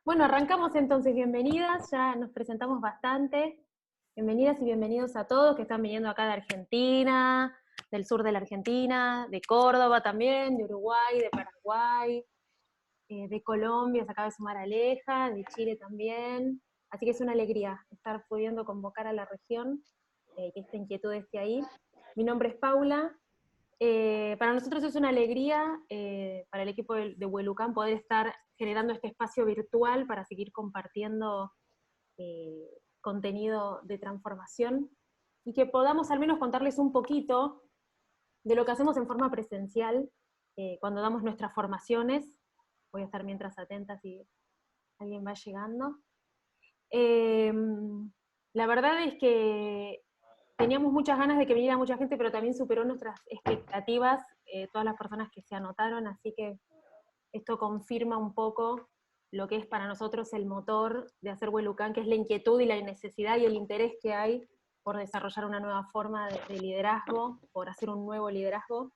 Bueno, arrancamos entonces, bienvenidas, ya nos presentamos bastante. Bienvenidas y bienvenidos a todos que están viniendo acá de Argentina, del sur de la Argentina, de Córdoba también, de Uruguay, de Paraguay, de Colombia, se acaba de sumar Aleja, de Chile también. Así que es una alegría estar pudiendo convocar a la región, que esta inquietud esté ahí. Mi nombre es Paula. Para nosotros es una alegría, para el equipo de Huelucán, poder estar generando este espacio virtual para seguir compartiendo eh, contenido de transformación y que podamos al menos contarles un poquito de lo que hacemos en forma presencial cuando damos nuestras formaciones. Voy a estar mientras atenta si alguien va llegando. Eh, la verdad es que teníamos muchas ganas de que viniera mucha gente, pero también superó nuestras expectativas todas las personas que se anotaron, así que esto confirma un poco lo que es para nosotros el motor de hacer Huelucán, que es la inquietud y la necesidad y el interés que hay por desarrollar una nueva forma de liderazgo, por hacer un nuevo liderazgo,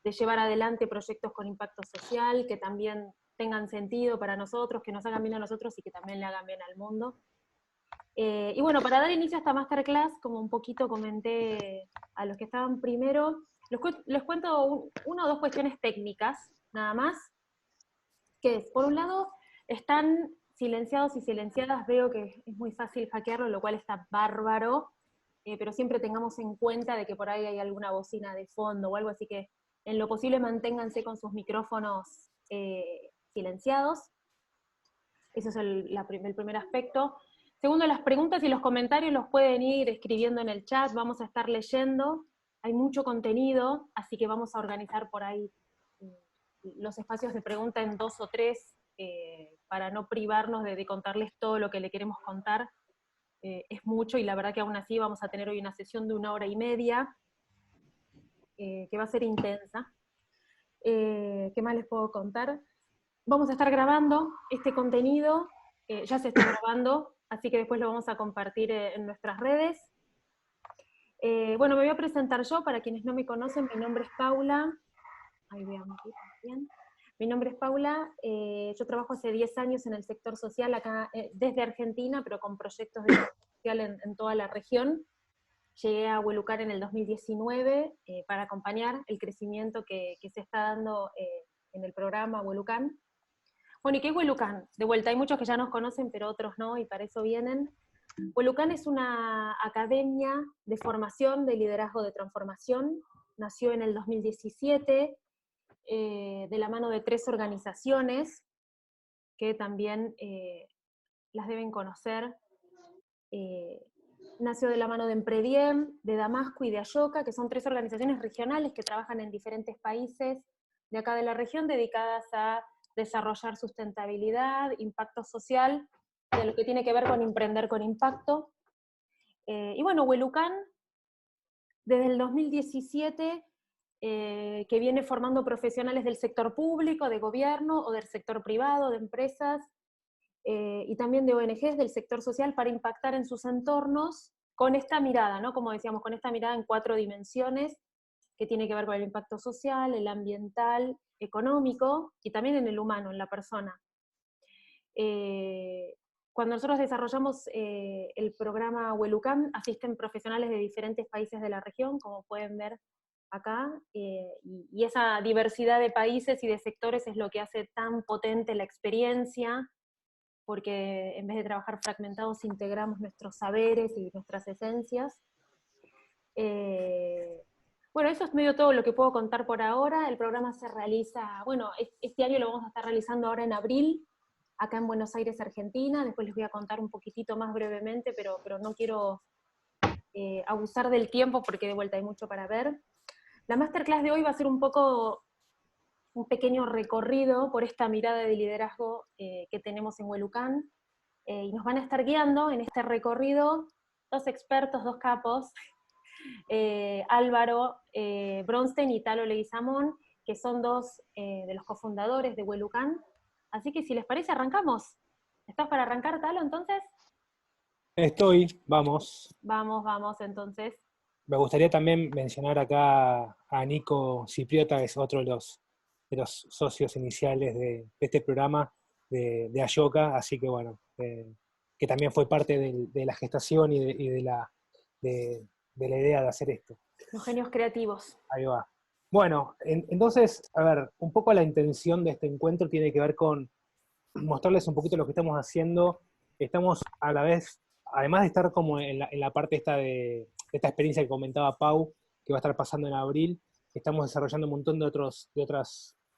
de llevar adelante proyectos con impacto social, que también tengan sentido para nosotros, que nos hagan bien a nosotros y que también le hagan bien al mundo. Y bueno, para dar inicio a esta masterclass, como un poquito comenté a los que estaban primero, les cuento una o dos cuestiones técnicas, nada más, que es, por un lado, están silenciados y silenciadas, veo que es muy fácil hackearlo, lo cual está bárbaro, pero siempre tengamos en cuenta de que por ahí hay alguna bocina de fondo o algo, así que en lo posible manténganse con sus micrófonos silenciados. Ese es el primer aspecto. Segundo, las preguntas y los comentarios los pueden ir escribiendo en el chat, vamos a estar leyendo. Hay mucho contenido, así que vamos a organizar por ahí los espacios de pregunta en 2 o 3, para no privarnos de contarles todo lo que le queremos contar. Es mucho y la verdad que aún así vamos a tener hoy una sesión de 1 hora y media, que va a ser intensa. ¿Qué más les puedo contar? Vamos a estar grabando este contenido, ya se está grabando, así que después lo vamos a compartir en nuestras redes. Bueno, me voy a presentar yo, para quienes no me conocen, mi nombre es Paula. Ahí vean bien. Mi nombre es Paula, yo trabajo hace 10 años en el sector social acá, desde Argentina, pero con proyectos de social en toda la región. Llegué a Huelucán en el 2019 para acompañar el crecimiento que se está dando en el programa Huelucán. Bueno, ¿y qué es Huelucán? De vuelta, hay muchos que ya nos conocen, pero otros no, y para eso vienen. Huelucán es una academia de formación de liderazgo de transformación. Nació en el 2017, de la mano de 3 organizaciones que también las deben conocer. Nació de la mano de Emprediem, de Damasco y de Ayoca, que son 3 organizaciones regionales que trabajan en diferentes países de acá de la región, dedicadas a desarrollar sustentabilidad, impacto social, de lo que tiene que ver con emprender con impacto. Y bueno, Huelucán, desde el 2017, que viene formando profesionales del sector público, de gobierno, o del sector privado, de empresas, y también de ONGs del sector social, para impactar en sus entornos con esta mirada, ¿no? Como decíamos, con esta mirada en 4 dimensiones, que tiene que ver con el impacto social, el ambiental, económico, y también en el humano, en la persona. Cuando nosotros desarrollamos el programa Huelucán, asisten profesionales de diferentes países de la región, como pueden ver acá, y esa diversidad de países y de sectores es lo que hace tan potente la experiencia, porque en vez de trabajar fragmentados, integramos nuestros saberes y nuestras esencias. Bueno, eso es medio todo lo que puedo contar por ahora. El programa se realiza, bueno, este año lo vamos a estar realizando ahora en abril, acá en Buenos Aires, Argentina. Después les voy a contar un poquitito más brevemente, pero no quiero abusar del tiempo, porque de vuelta hay mucho para ver. La masterclass de hoy va a ser un poco un pequeño recorrido por esta mirada de liderazgo que tenemos en Huelucán, y nos van a estar guiando en este recorrido 2 expertos, 2 capos, Álvaro Bronstein y Talo Leguizamón, que son 2 de los cofundadores de Huelucán. Así que si les parece, arrancamos. ¿Estás para arrancar, Talo, entonces? Estoy, vamos. Vamos, entonces. Me gustaría también mencionar acá a Nico Cipriota, que es otro de los socios iniciales de este programa. de Ashoka, así que bueno, que también fue parte de la gestación de, de la idea de hacer esto. Los genios creativos. Ahí va. Bueno, entonces, a ver, un poco la intención de este encuentro tiene que ver con mostrarles un poquito lo que estamos haciendo. Estamos a la vez, además de estar como en la parte de esta experiencia que comentaba Pau, que va a estar pasando en abril, estamos desarrollando un montón de otros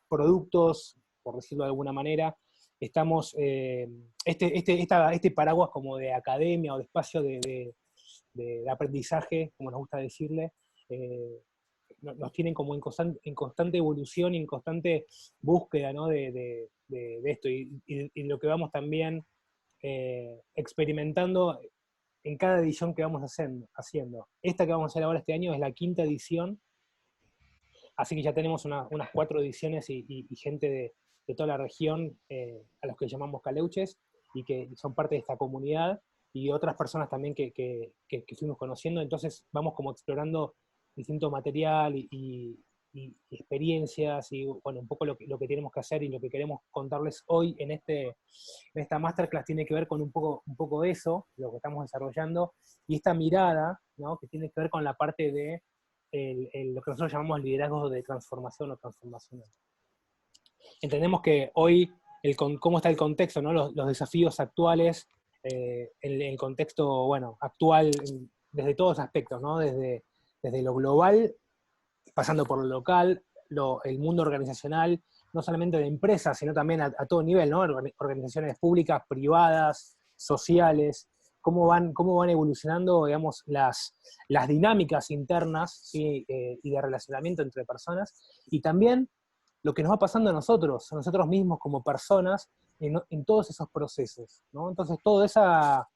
productos, por decirlo de alguna manera. Estamos, este paraguas como de academia o de espacio de aprendizaje, como nos gusta decirle, eh, nos tienen como en constante evolución y en constante búsqueda, ¿no? de esto, y lo que vamos también experimentando en cada edición que vamos haciendo. Esta que vamos a hacer ahora este año es la quinta edición, así que ya tenemos unas 4 ediciones y gente de toda la región, a los que llamamos caleuches, y que son parte de esta comunidad, y otras personas también que fuimos conociendo. Entonces vamos como explorando distinto material y experiencias, y bueno, un poco lo que tenemos que hacer y lo que queremos contarles hoy en esta masterclass tiene que ver con un poco eso, lo que estamos desarrollando, y esta mirada, ¿no? Que tiene que ver con la parte de lo que nosotros llamamos liderazgo de transformación o transformacional. Entendemos que hoy, cómo está el contexto, ¿no? Los desafíos actuales, el contexto, bueno, actual, desde todos los aspectos, ¿no? Desde lo global, pasando por lo local, el mundo organizacional, no solamente de empresas, sino también a todo nivel, ¿no? Organizaciones públicas, privadas, sociales, cómo van evolucionando, digamos, las dinámicas internas, ¿sí? Y de relacionamiento entre personas, y también lo que nos va pasando a nosotros mismos como personas, en todos esos procesos, ¿no? Entonces, toda esa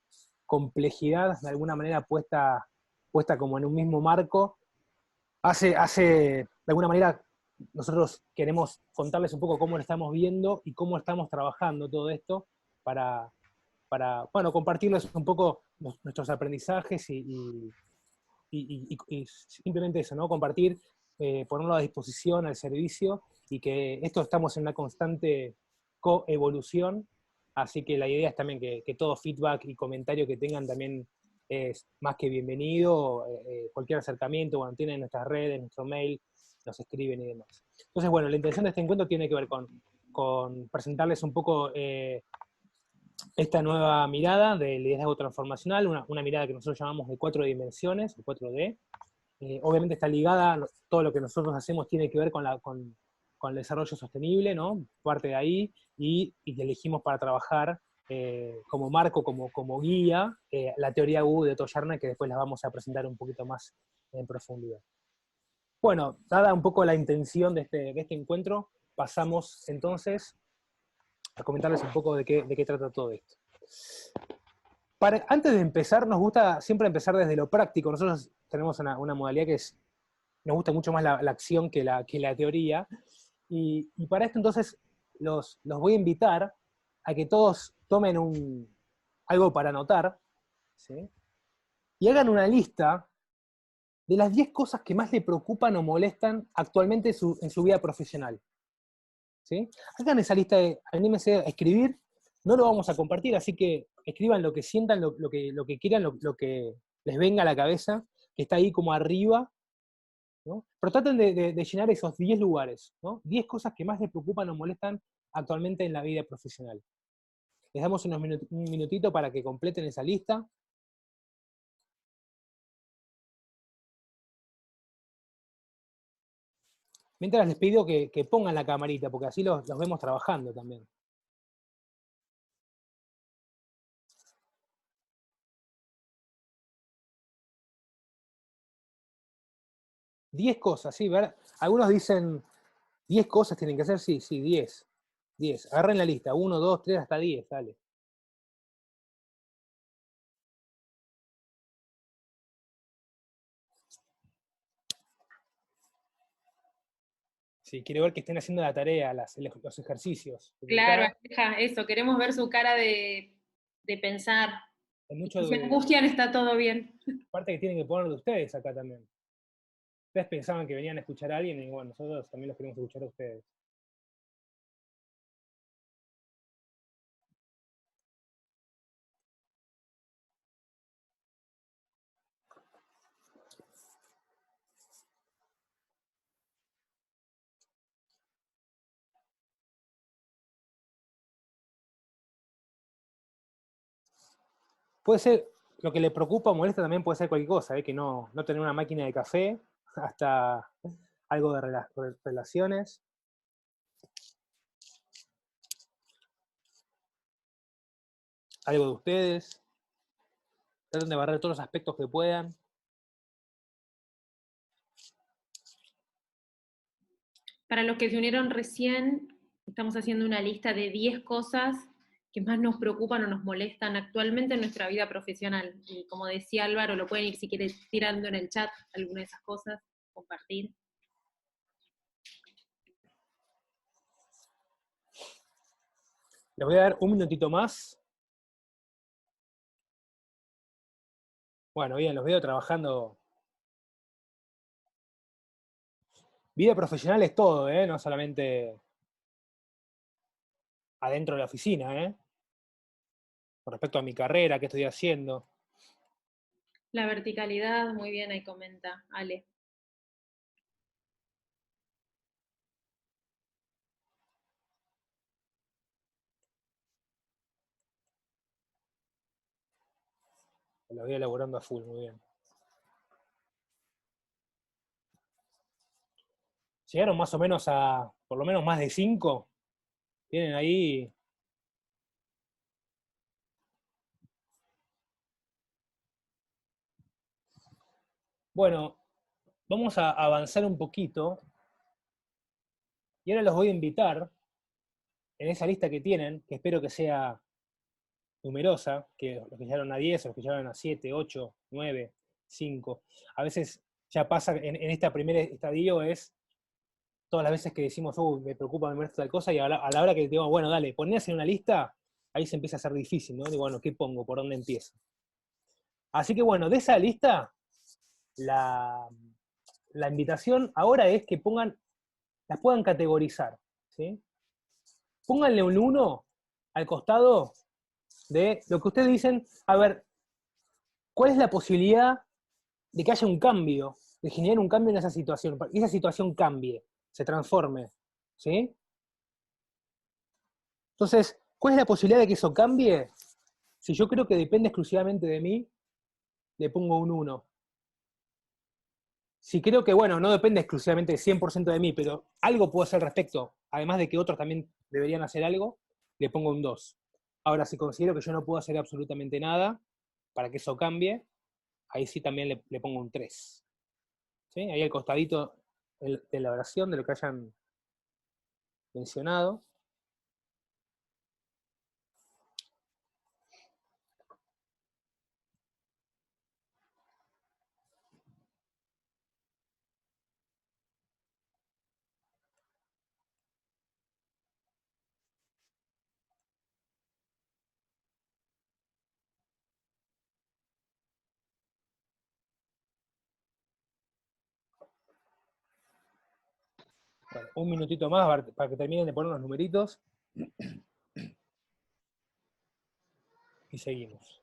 complejidad, de alguna manera, puesta como en un mismo marco, de alguna manera, nosotros queremos contarles un poco cómo lo estamos viendo y cómo estamos trabajando todo esto para, bueno, compartirles un poco nuestros aprendizajes y simplemente eso, ¿no? Compartir, ponerlo a disposición, al servicio, y que esto estamos en una constante coevolución, así que la idea es también que todo feedback y comentario que tengan también es más que bienvenido, cualquier acercamiento, bueno, tienen nuestras redes, nuestro mail, nos escriben y demás. Entonces, bueno, la intención de este encuentro tiene que ver con presentarles un poco esta nueva mirada de liderazgo transformacional, una mirada que nosotros llamamos de 4 dimensiones, el 4D. Obviamente está ligada, todo lo que nosotros hacemos tiene que ver con el desarrollo sostenible, ¿no? Parte de ahí, y que elegimos para trabajar como marco, como guía, la teoría U de Otto Scharner, que después la vamos a presentar un poquito más en profundidad. Bueno, dada un poco la intención de este encuentro, pasamos entonces a comentarles un poco de qué trata todo esto. Antes de empezar, nos gusta siempre empezar desde lo práctico. Nosotros tenemos una modalidad que nos gusta mucho más la acción que la teoría, y para esto entonces los voy a invitar a que todos tomen algo para anotar, ¿sí? Y hagan una lista de las 10 cosas que más le preocupan o molestan actualmente en su vida profesional. ¿Sí? Hagan esa lista, anímense a escribir, no lo vamos a compartir, así que escriban lo que sientan, lo que quieran, lo que les venga a la cabeza, que está ahí como arriba, ¿no? Pero traten de llenar esos 10 lugares, ¿no? 10 cosas que más les preocupan o molestan actualmente en la vida profesional. Les damos un minutito para que completen esa lista. Mientras les pido que pongan la camarita, porque así los vemos trabajando también. 10 cosas, ¿sí? Algunos dicen 10 cosas tienen que hacer, sí, 10. 10. Agarren la lista, 1, 2, 3, hasta 10, dale. Sí, quiero ver que estén haciendo la tarea, los ejercicios. Claro, Aleja, eso, queremos ver su cara de pensar. Hay mucho Si se angustian, está todo bien. parte que tienen que poner de ustedes acá también. Ustedes pensaban que venían a escuchar a alguien y bueno, nosotros también los queremos escuchar a ustedes. puede ser, lo que le preocupa o molesta también puede ser cualquier cosa, que no tener una máquina de café, hasta algo de relaciones. Algo de ustedes. Traten de barrer todos los aspectos que puedan. Para los que se unieron recién, estamos haciendo una lista de 10 cosas que más nos preocupan o nos molestan actualmente en nuestra vida profesional. Y como decía Álvaro, lo pueden ir si quieren tirando en el chat alguna de esas cosas, compartir. Les voy a dar un minutito más. Bueno, bien, los veo trabajando. Vida profesional es todo, no solamente adentro de la oficina, con respecto a mi carrera, qué estoy haciendo. La verticalidad, muy bien, ahí comenta Ale. Los voy elaborando a full, muy bien. Llegaron más o menos a, por lo menos más de 5. Tienen ahí. Bueno, vamos a avanzar un poquito. Y ahora los voy a invitar, en esa lista que tienen, que espero que sea numerosa, que los que llegaron a 10, o los que llegaron a 7, 8, 9, 5. A veces ya pasa, en este primer estadio es todas las veces que decimos, me preocupa, me molesta tal cosa, y a la hora que digo, bueno, dale, ponés en una lista, ahí se empieza a hacer difícil, ¿no? Digo, bueno, ¿qué pongo? ¿Por dónde empiezo? Así que bueno, de esa lista, la invitación ahora es que las puedan categorizar, ¿sí? Pónganle un 1 al costado de lo que ustedes dicen, a ver, ¿cuál es la posibilidad de que haya un cambio, de generar un cambio en esa situación, para que esa situación cambie, se transforme, ¿sí? Entonces, ¿cuál es la posibilidad de que eso cambie? Si yo creo que depende exclusivamente de mí, le pongo un 1. Si creo que, bueno, no depende exclusivamente 100% de mí, pero algo puedo hacer al respecto, además de que otros también deberían hacer algo, le pongo un 2. Ahora, si considero que yo no puedo hacer absolutamente nada para que eso cambie, ahí sí también le pongo un 3. ¿Sí? Ahí al costadito de la oración, de lo que hayan mencionado. Bueno, un minutito más para que terminen de poner los numeritos. Y seguimos.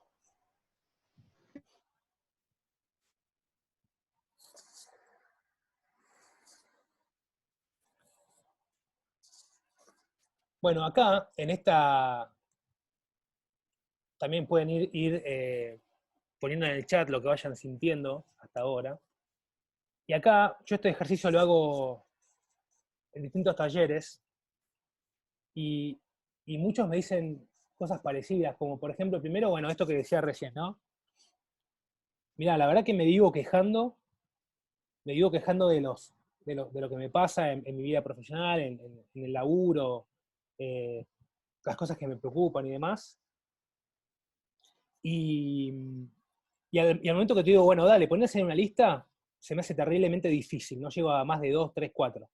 Bueno, acá, en esta, también pueden ir poniendo en el chat lo que vayan sintiendo hasta ahora. Y acá, yo este ejercicio lo hago en distintos talleres, y muchos me dicen cosas parecidas, como por ejemplo, primero, bueno, esto que decía recién, ¿no? Mirá, la verdad que me vivo quejando de lo que me pasa en mi vida profesional, en el laburo, eh, las cosas que me preocupan y demás. Y, y al momento que te digo, bueno, dale, ponerse en una lista, se me hace terriblemente difícil, no llego a más de 2, 3, 4.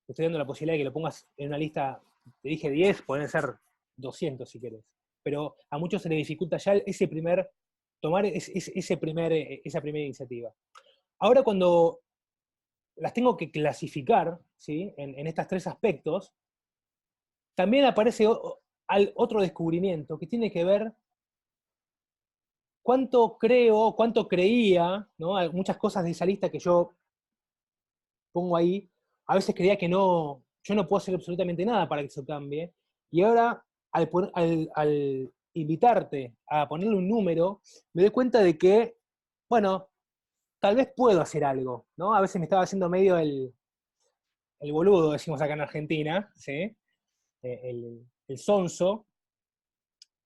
Te estoy dando la posibilidad de que lo pongas en una lista, te dije 10, pueden ser 200 si querés. Pero a muchos se les dificulta ya tomar esa primera iniciativa. Ahora cuando las tengo que clasificar, ¿sí? En estos 3 aspectos, también aparece otro descubrimiento que tiene que ver cuánto creía, ¿no? Muchas cosas de esa lista que yo pongo ahí, a veces creía que yo no puedo hacer absolutamente nada para que eso cambie, y ahora al invitarte a ponerle un número, me doy cuenta de que, bueno, tal vez puedo hacer algo, ¿no? A veces me estaba haciendo medio el boludo, decimos acá en Argentina, ¿sí? El sonso,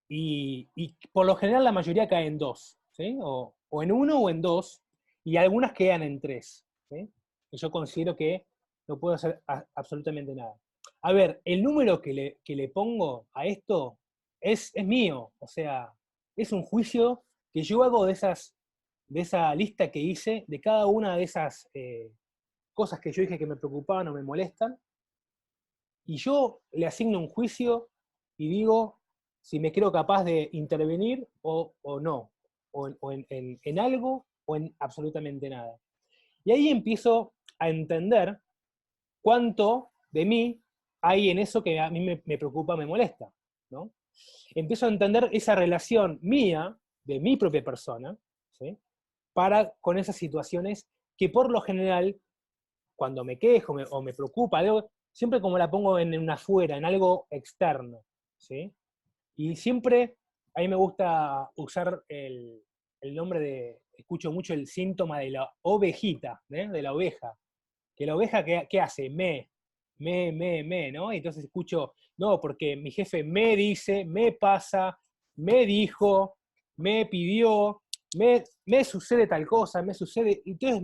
y por lo general la mayoría cae en dos, ¿sí? O en uno o en dos, y algunas quedan en tres, ¿sí? Y yo considero que no puedo hacer absolutamente nada. A ver, el número que le pongo a esto es mío, o sea, es un juicio que yo hago de esa lista que hice, de cada una de esas cosas que yo dije que me preocupaban o me molestan, y yo le asigno un juicio y digo si me creo capaz de intervenir o no, en algo o en absolutamente nada. Y ahí empiezo a entender cuánto de mí hay en eso que a mí me preocupa, me molesta, ¿no? Empiezo a entender esa relación mía, de mi propia persona, ¿sí? Con esas situaciones que por lo general, cuando me quejo o me preocupa algo, siempre como la pongo en una afuera, en algo externo, ¿sí? Y siempre a mí me gusta usar el nombre escucho mucho el síntoma de la ovejita, ¿eh? De la oveja. Que la oveja, ¿qué hace? ¿no? Y entonces escucho, no, porque mi jefe me dice, me pasa, me dijo, me pidió, me sucede tal cosa, me sucede, y entonces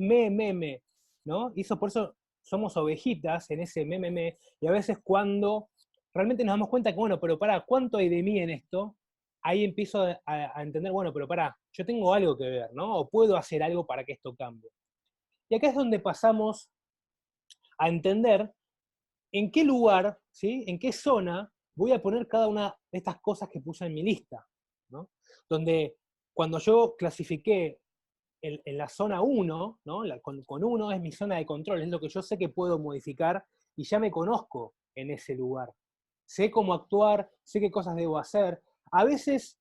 ¿no? Y eso por eso somos ovejitas en ese y a veces cuando realmente nos damos cuenta que, bueno, pero pará, ¿cuánto hay de mí en esto? Ahí empiezo a entender, bueno, pero pará, yo tengo algo que ver, ¿no? O puedo hacer algo para que esto cambie. Y acá es donde pasamos a entender en qué lugar, ¿sí? En qué zona voy a poner cada una de estas cosas que puse en mi lista, ¿no? Donde cuando yo clasifiqué en la zona 1, ¿no? Con 1 es mi zona de control, es lo que yo sé que puedo modificar y ya me conozco en ese lugar. Sé cómo actuar, sé qué cosas debo hacer. A veces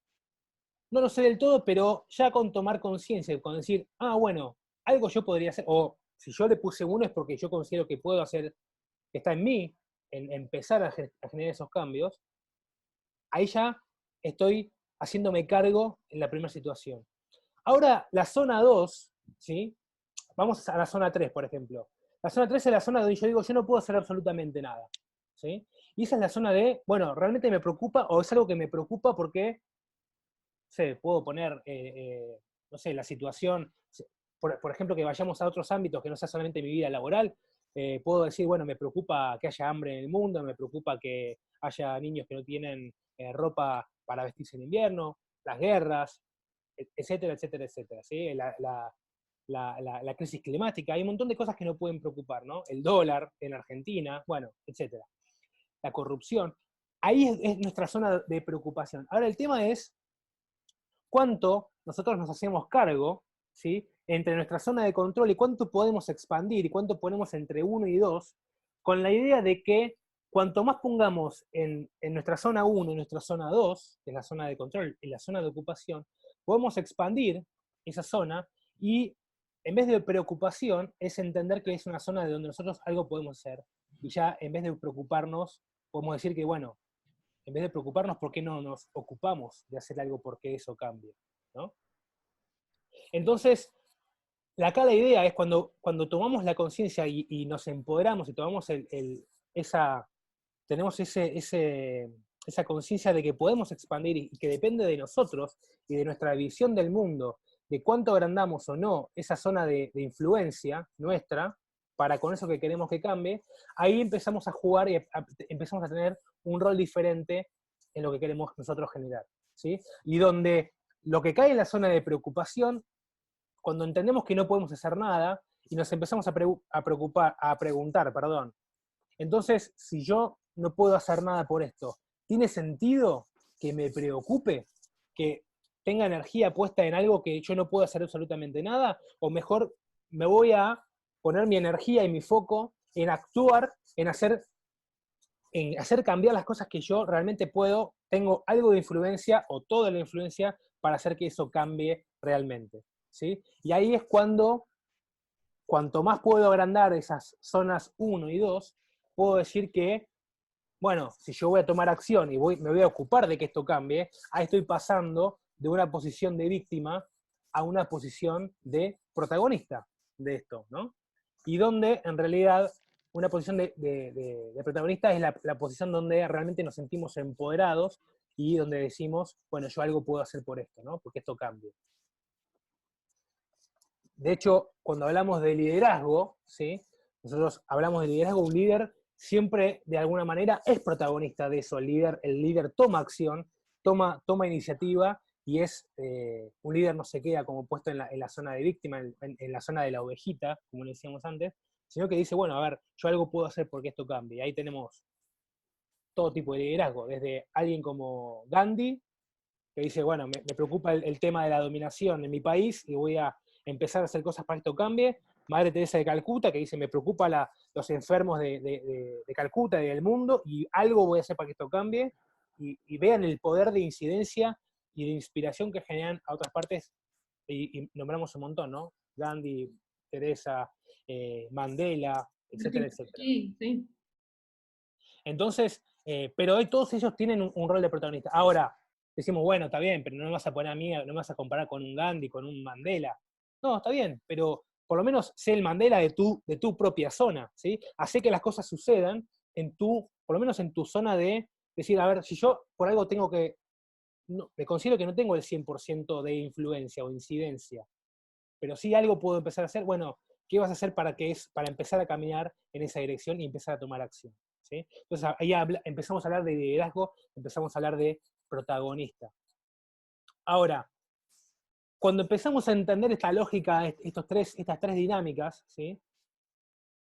no lo sé del todo, pero ya con tomar conciencia, con decir, ah, bueno, algo yo podría hacer, o si yo le puse 1 es porque yo considero que puedo hacer, que está en mí, en empezar a generar esos cambios, ahí ya estoy haciéndome cargo en la primera situación. Ahora, la zona 2, ¿sí? Vamos a la zona 3, por ejemplo. La zona 3 es la zona donde yo digo, yo no puedo hacer absolutamente nada, ¿sí? Y esa es la zona de, bueno, realmente me preocupa, o es algo que me preocupa porque, no sé, puedo poner, no sé, la situación, por ejemplo, que vayamos a otros ámbitos que no sea solamente mi vida laboral, puedo decir, bueno, me preocupa que haya hambre en el mundo, me preocupa que haya niños que no tienen ropa para vestirse en invierno, las guerras, etcétera, etcétera, etcétera, ¿sí? La crisis climática, hay un montón de cosas que no pueden preocupar, ¿no? El dólar en Argentina, bueno, etcétera. La corrupción. Ahí es nuestra zona de preocupación. Ahora, el tema es cuánto nosotros nos hacemos cargo, ¿sí? Entre nuestra zona de control y cuánto podemos expandir y cuánto ponemos entre 1 y 2, con la idea de que cuanto más pongamos en nuestra zona 1 y nuestra zona 2, que es la zona de control y la zona de ocupación, podemos expandir esa zona y en vez de preocupación es entender que es una zona de donde nosotros algo podemos hacer y ya en vez de preocuparnos podemos decir que bueno, en vez de preocuparnos por qué no nos ocupamos de hacer algo porque eso cambie, ¿no? Entonces, acá la idea es cuando tomamos la conciencia y nos empoderamos y tomamos tenemos esa conciencia de que podemos expandir y que depende de nosotros y de nuestra visión del mundo, de cuánto agrandamos o no esa zona de influencia nuestra, para con eso que queremos que cambie, ahí empezamos a jugar y empezamos a tener un rol diferente en lo que queremos nosotros generar, ¿sí? Y donde lo que cae en la zona de preocupación, cuando entendemos que no podemos hacer nada y nos empezamos a preguntar, perdón, entonces, si yo no puedo hacer nada por esto, ¿tiene sentido que me preocupe? ¿Que tenga energía puesta en algo que yo no puedo hacer absolutamente nada? ¿O mejor me voy a poner mi energía y mi foco en actuar, en hacer cambiar las cosas que yo realmente puedo, tengo algo de influencia o toda la influencia para hacer que eso cambie realmente, ¿sí? Y ahí es cuanto más puedo agrandar esas zonas 1 y 2, puedo decir que bueno, si yo voy a tomar acción y me voy a ocupar de que esto cambie, ahí estoy pasando de una posición de víctima a una posición de protagonista de esto, ¿no? Y donde en realidad una posición de protagonista es la posición donde realmente nos sentimos empoderados y donde decimos, bueno, yo algo puedo hacer por esto, ¿no? Porque esto cambie. De hecho, cuando hablamos de liderazgo, ¿sí? Nosotros hablamos de liderazgo, un líder siempre de alguna manera es protagonista de eso. El líder toma acción, toma iniciativa y es un líder no se queda como puesto en la zona de víctima, en la zona de la ovejita, como le decíamos antes, sino que dice, bueno, a ver, yo algo puedo hacer porque esto cambie. Y ahí tenemos todo tipo de liderazgo, desde alguien como Gandhi, que dice, bueno, me preocupa el tema de la dominación en mi país y voy a empezar a hacer cosas para que esto cambie. Madre Teresa de Calcuta, que dice, me preocupa los enfermos de Calcuta y del mundo, y algo voy a hacer para que esto cambie, y vean el poder de incidencia y de inspiración que generan a otras partes, y nombramos un montón, ¿no? Gandhi, Teresa, Mandela, etcétera, etcétera. Sí, sí. Entonces, pero hoy todos ellos tienen un rol de protagonista. Ahora, decimos, bueno, está bien, pero no me vas a poner a mí, no me vas a comparar con un Gandhi, con un Mandela. No, está bien, pero por lo menos sé el Mandela de tu propia zona, ¿sí? Hace que las cosas sucedan por lo menos en tu zona de decir, a ver, si yo por algo tengo que, no, me considero que no tengo el 100% de influencia o incidencia, pero sí algo puedo empezar a hacer, bueno, ¿qué vas a hacer para empezar a caminar en esa dirección y empezar a tomar acción? ¿Sí? Entonces ahí empezamos a hablar de liderazgo, empezamos a hablar de protagonista. Ahora, cuando empezamos a entender esta lógica, estas tres dinámicas, ¿sí?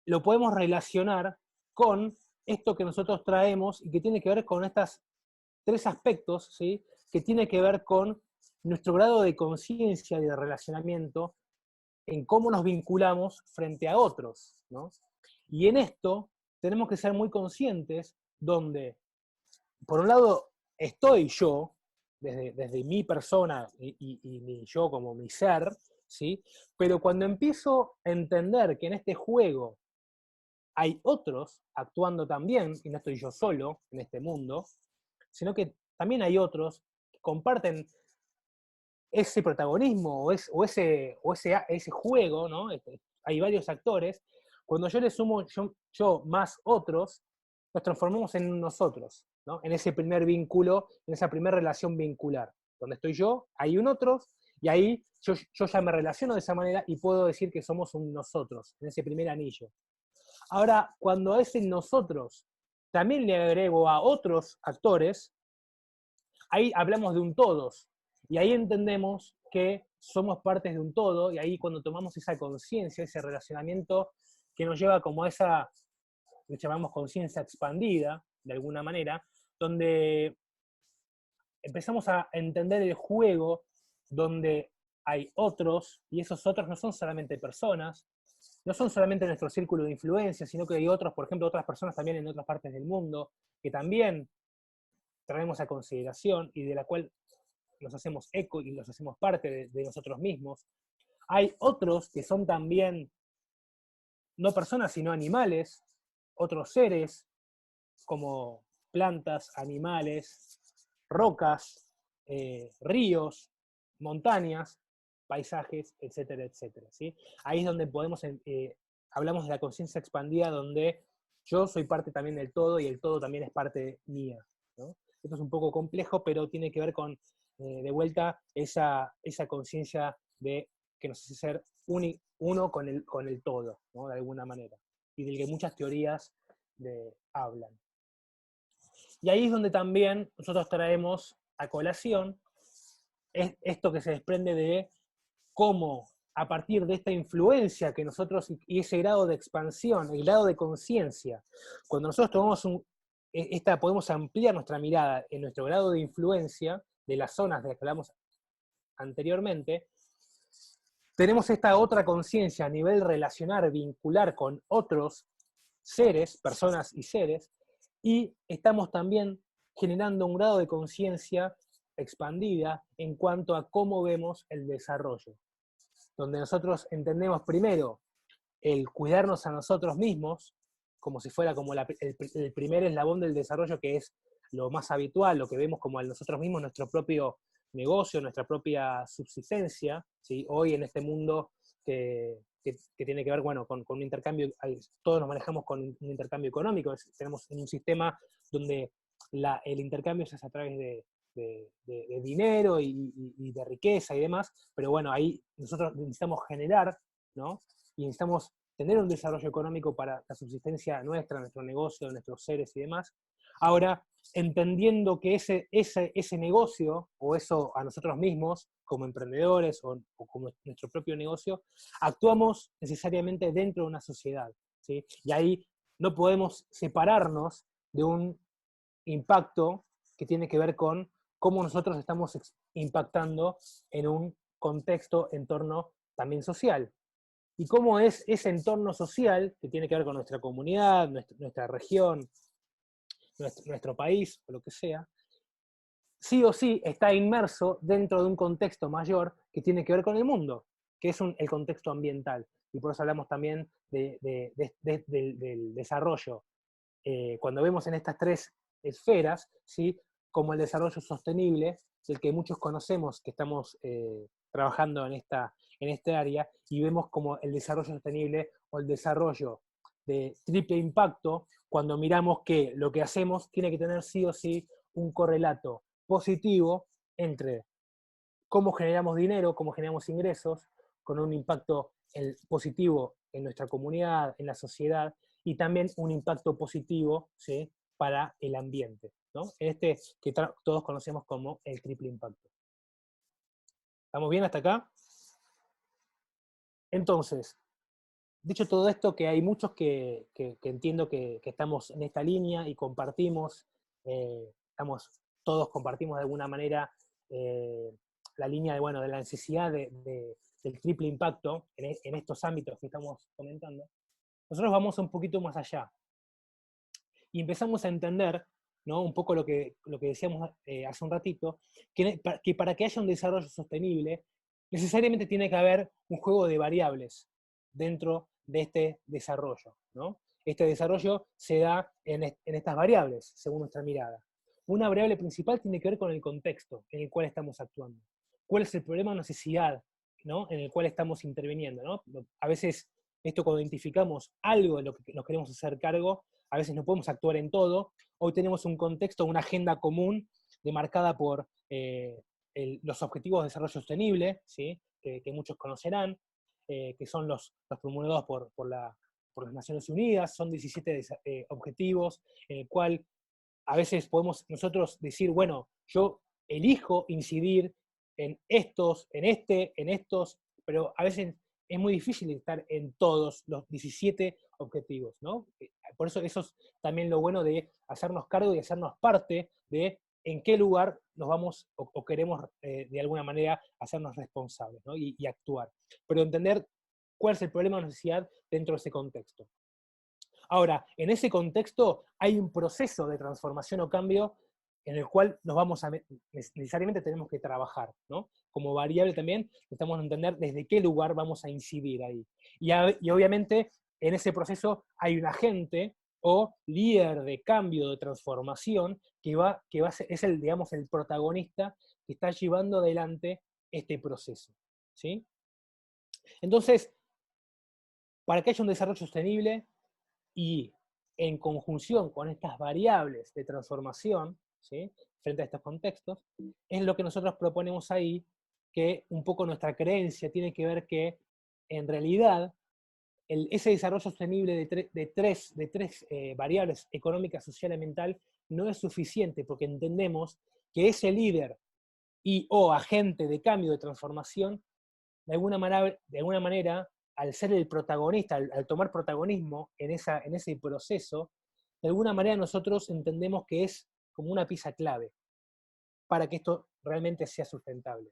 Lo podemos relacionar con esto que nosotros traemos y que tiene que ver con estos tres aspectos, ¿sí? Que tiene que ver con nuestro grado de conciencia y de relacionamiento en cómo nos vinculamos frente a otros, ¿no? Y en esto tenemos que ser muy conscientes donde, por un lado, estoy yo, desde mi persona y mi yo como mi ser, ¿sí? Pero cuando empiezo a entender que en este juego hay otros actuando también, y no estoy yo solo en este mundo, sino que también hay otros que comparten ese protagonismo o ese juego, ¿no? Hay varios actores, cuando yo le sumo yo más otros, nos transformamos en nosotros, ¿no? En ese primer vínculo, en esa primera relación vincular. Donde estoy yo, hay un otro, y ahí yo ya me relaciono de esa manera y puedo decir que somos un nosotros, en ese primer anillo. Ahora, cuando a ese nosotros también le agrego a otros actores, ahí hablamos de un todos, y ahí entendemos que somos partes de un todo, y ahí cuando tomamos esa conciencia, ese relacionamiento que nos lleva como a esa, que llamamos conciencia expandida, de alguna manera, donde empezamos a entender el juego, donde hay otros, y esos otros no son solamente personas, no son solamente nuestro círculo de influencia, sino que hay otros, por ejemplo, otras personas también en otras partes del mundo, que también traemos a consideración y de la cual nos hacemos eco y los hacemos parte de nosotros mismos. Hay otros que son también no personas, sino animales, otros seres, como plantas, animales, rocas, ríos, montañas, paisajes, etcétera, etcétera. ¿Sí? Ahí es donde hablamos de la conciencia expandida, donde yo soy parte también del todo y el todo también es parte mía, ¿no? Esto es un poco complejo, pero tiene que ver con, de vuelta, esa conciencia de que nos hace ser uno con el todo, ¿no? De alguna manera, y del que muchas teorías hablan. Y ahí es donde también nosotros traemos a colación esto que se desprende de cómo, a partir de esta influencia que nosotros, y ese grado de expansión, el grado de conciencia, cuando nosotros tomamos podemos ampliar nuestra mirada en nuestro grado de influencia, de las zonas de las que hablamos anteriormente, tenemos esta otra conciencia a nivel relacionar, vincular con otros seres, personas y seres, y estamos también generando un grado de conciencia expandida en cuanto a cómo vemos el desarrollo, donde nosotros entendemos primero el cuidarnos a nosotros mismos, como si fuera como el primer eslabón del desarrollo, que es lo más habitual, lo que vemos como a nosotros mismos, nuestro propio negocio, nuestra propia subsistencia, ¿sí? Hoy en este mundo que tiene que ver, bueno, con un intercambio, todos nos manejamos con un intercambio económico, tenemos un sistema donde el intercambio se hace a través de dinero y de riqueza y demás, pero bueno, ahí nosotros necesitamos generar, ¿no? Y necesitamos tener un desarrollo económico para la subsistencia nuestra, nuestro negocio, nuestros seres y demás. Ahora, entendiendo que ese negocio, o eso a nosotros mismos, como emprendedores o como nuestro propio negocio, actuamos necesariamente dentro de una sociedad, ¿sí? Y ahí no podemos separarnos de un impacto que tiene que ver con cómo nosotros estamos impactando en un contexto, entorno también social. Y cómo es ese entorno social, que tiene que ver con nuestra comunidad, nuestra región, nuestro país, o lo que sea, sí o sí está inmerso dentro de un contexto mayor que tiene que ver con el mundo, que es el contexto ambiental. Y por eso hablamos también del desarrollo. Cuando vemos en estas tres esferas, ¿sí? Como el desarrollo sostenible, el que muchos conocemos, que estamos trabajando en este área, y vemos como el desarrollo sostenible o el desarrollo de triple impacto, cuando miramos que lo que hacemos tiene que tener sí o sí un correlato positivo entre cómo generamos dinero, cómo generamos ingresos, con un impacto positivo en nuestra comunidad, en la sociedad, y también un impacto positivo, ¿sí? Para el ambiente, ¿no? Que todos conocemos como el triple impacto. ¿Estamos bien hasta acá? Entonces, dicho todo esto, que hay muchos que entiendo que estamos en esta línea y compartimos, todos compartimos de alguna manera la línea de la necesidad del triple impacto en estos ámbitos que estamos comentando. Nosotros vamos un poquito más allá y empezamos a entender, ¿no? Un poco lo que decíamos hace un ratito, que para que haya un desarrollo sostenible, necesariamente tiene que haber un juego de variables dentro de este desarrollo, ¿no? Este desarrollo se da en estas variables, según nuestra mirada. Una variable principal tiene que ver con el contexto en el cual estamos actuando. ¿Cuál es el problema o necesidad, ¿no? En el cual estamos interviniendo, ¿no? A veces, esto cuando identificamos algo de lo que nos queremos hacer cargo, a veces no podemos actuar en todo. Hoy tenemos un contexto, una agenda común demarcada por los Objetivos de Desarrollo Sostenible, ¿sí? que muchos conocerán, que son los promulgados por las Naciones Unidas. Son 17 objetivos, en el cual a veces podemos nosotros decir, bueno, yo elijo incidir en estos, pero a veces es muy difícil estar en todos los 17 objetivos, ¿no? Por eso es también lo bueno de hacernos cargo y hacernos parte de en qué lugar nos vamos o queremos de alguna manera hacernos responsables, ¿no? y actuar. Pero entender cuál es el problema o necesidad dentro de ese contexto. Ahora, en ese contexto hay un proceso de transformación o cambio en el cual necesariamente tenemos que trabajar, ¿no? Como variable también necesitamos entender desde qué lugar vamos a incidir ahí. Y obviamente en ese proceso hay un agente o líder de cambio, de transformación, es digamos, el protagonista que está llevando adelante este proceso, ¿sí? Entonces, para que haya un desarrollo sostenible, y en conjunción con estas variables de transformación, ¿sí? Frente a estos contextos, es lo que nosotros proponemos ahí, que un poco nuestra creencia tiene que ver que en realidad ese desarrollo sostenible de tres variables: económica, social y ambiental, no es suficiente, porque entendemos que ese líder y o agente de cambio, de transformación, de alguna manera, al ser el protagonista, al tomar protagonismo en ese proceso, de alguna manera nosotros entendemos que es como una pieza clave para que esto realmente sea sustentable.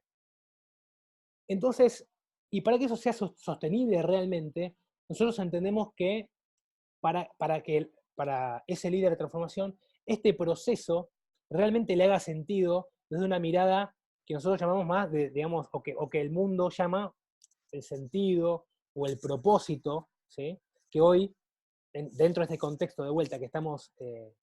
Entonces, y para que eso sea sostenible realmente, nosotros entendemos que para ese líder de transformación, este proceso realmente le haga sentido desde una mirada que nosotros llamamos más, digamos, o que el mundo llama el sentido o el propósito, ¿sí? Que hoy dentro de este contexto de vuelta que estamos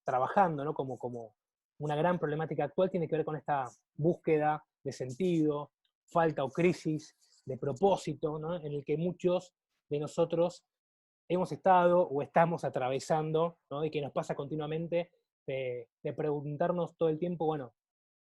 trabajando, ¿no? Como una gran problemática actual, tiene que ver con esta búsqueda de sentido, falta o crisis de propósito, ¿no? En el que muchos de nosotros hemos estado o estamos atravesando, ¿no? Y que nos pasa continuamente de preguntarnos todo el tiempo, bueno,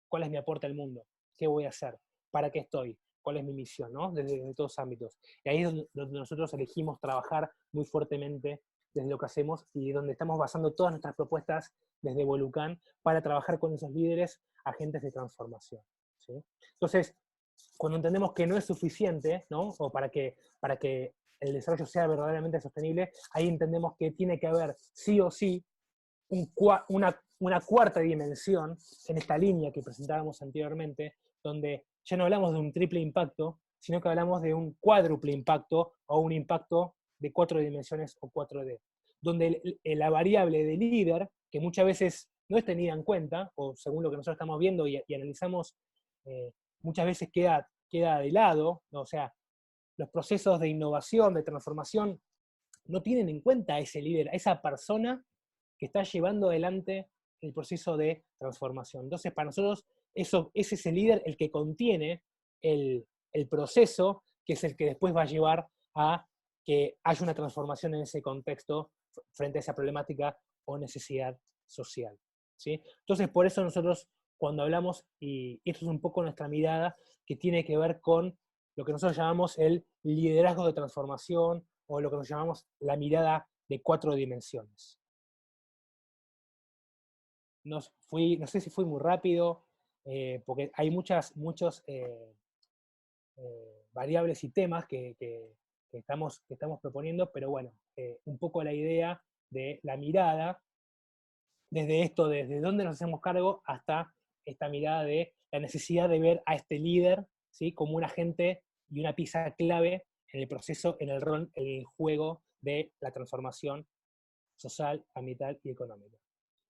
¿cuál es mi aporte al mundo? ¿Qué voy a hacer? ¿Para qué estoy? ¿Cuál es mi misión? ¿No? Desde todos los ámbitos. Y ahí es donde nosotros elegimos trabajar muy fuertemente desde lo que hacemos y donde estamos basando todas nuestras propuestas desde Volucán para trabajar con esos líderes, agentes de transformación. ¿Sí? Entonces, cuando entendemos que no es suficiente, ¿no? O para que el desarrollo sea verdaderamente sostenible, ahí entendemos que tiene que haber sí o sí una cuarta dimensión en esta línea que presentábamos anteriormente, donde ya no hablamos de un triple impacto, sino que hablamos de un cuádruple impacto o un impacto de 4 dimensiones o 4D, donde la variable de líder, que muchas veces no es tenida en cuenta, o según lo que nosotros estamos viendo y analizamos, muchas veces queda de lado, ¿no? O sea, los procesos de innovación, de transformación, no tienen en cuenta a ese líder, a esa persona que está llevando adelante el proceso de transformación. Entonces, para nosotros, eso es ese líder el que contiene el proceso, que es el que después va a llevar a que haya una transformación en ese contexto frente a esa problemática o necesidad social. ¿Sí? Entonces, por eso nosotros, cuando hablamos, y esto es un poco nuestra mirada, que tiene que ver con lo que nosotros llamamos el liderazgo de transformación, o lo que nos llamamos la mirada de 4 dimensiones. No sé si fui muy rápido, porque hay muchos variables y temas que estamos proponiendo, pero bueno, un poco la idea de la mirada, desde dónde nos hacemos cargo hasta esta mirada de la necesidad de ver a este líder, ¿sí? Como un agente y una pieza clave en el proceso, en el rol, en el juego de la transformación social, ambiental y económica.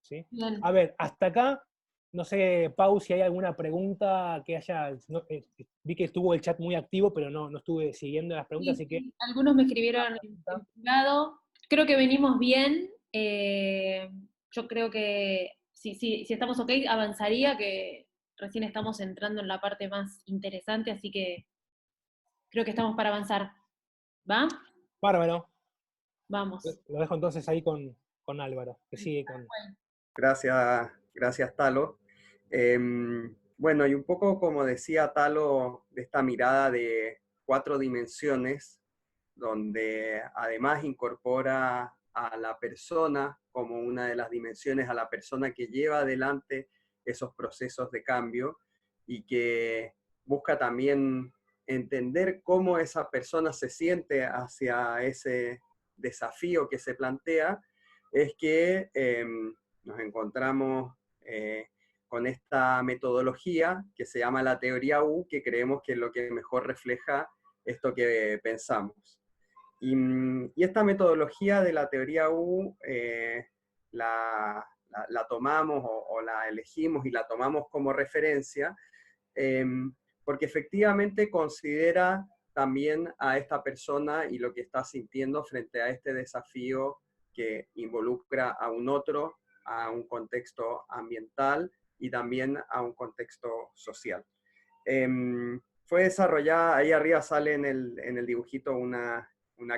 ¿Sí? A ver, hasta acá, no sé, Pau, si hay alguna pregunta que haya... vi que estuvo el chat muy activo, pero no estuve siguiendo las preguntas, Sí, así que... algunos me escribieron en privado. Creo que venimos bien. Yo creo que si estamos ok, avanzaría, que recién estamos entrando en la parte más interesante, así que creo que estamos para avanzar. ¿Va? Bárbaro. Vamos. Lo dejo entonces ahí con Álvaro, que sigue con... Gracias Talo. Bueno, y un poco como decía Talo, de esta mirada de 4 dimensiones, donde además incorpora a la persona como una de las dimensiones, a la persona que lleva adelante esos procesos de cambio y que busca también entender cómo esa persona se siente hacia ese desafío que se plantea, es que nos encontramos con esta metodología que se llama la teoría U, que creemos que es lo que mejor refleja esto que pensamos. Y esta metodología de la teoría U la tomamos o la elegimos y la tomamos como referencia porque efectivamente considera también a esta persona y lo que está sintiendo frente a este desafío que involucra a un otro, a un contexto ambiental y también a un contexto social. Fue desarrollada, ahí arriba sale en el dibujito una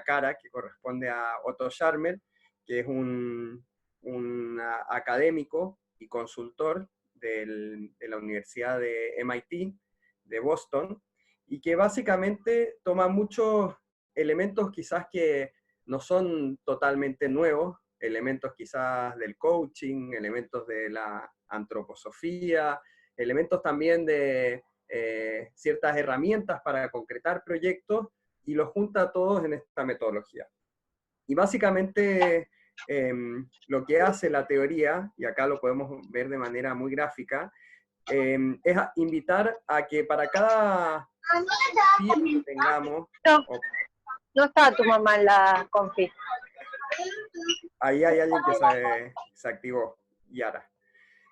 cara que corresponde a Otto Scharmer, que es un académico y consultor de la Universidad de MIT, de Boston, y que básicamente toma muchos elementos quizás que no son totalmente nuevos, elementos quizás del coaching, elementos de la antroposofía, elementos también de ciertas herramientas para concretar proyectos, y los junta todos en esta metodología. Y básicamente lo que hace la teoría, y acá lo podemos ver de manera muy gráfica, es invitar a que para cada desafío que tengamos... No está tu mamá en la confi. Ahí hay alguien que se activó, Yara,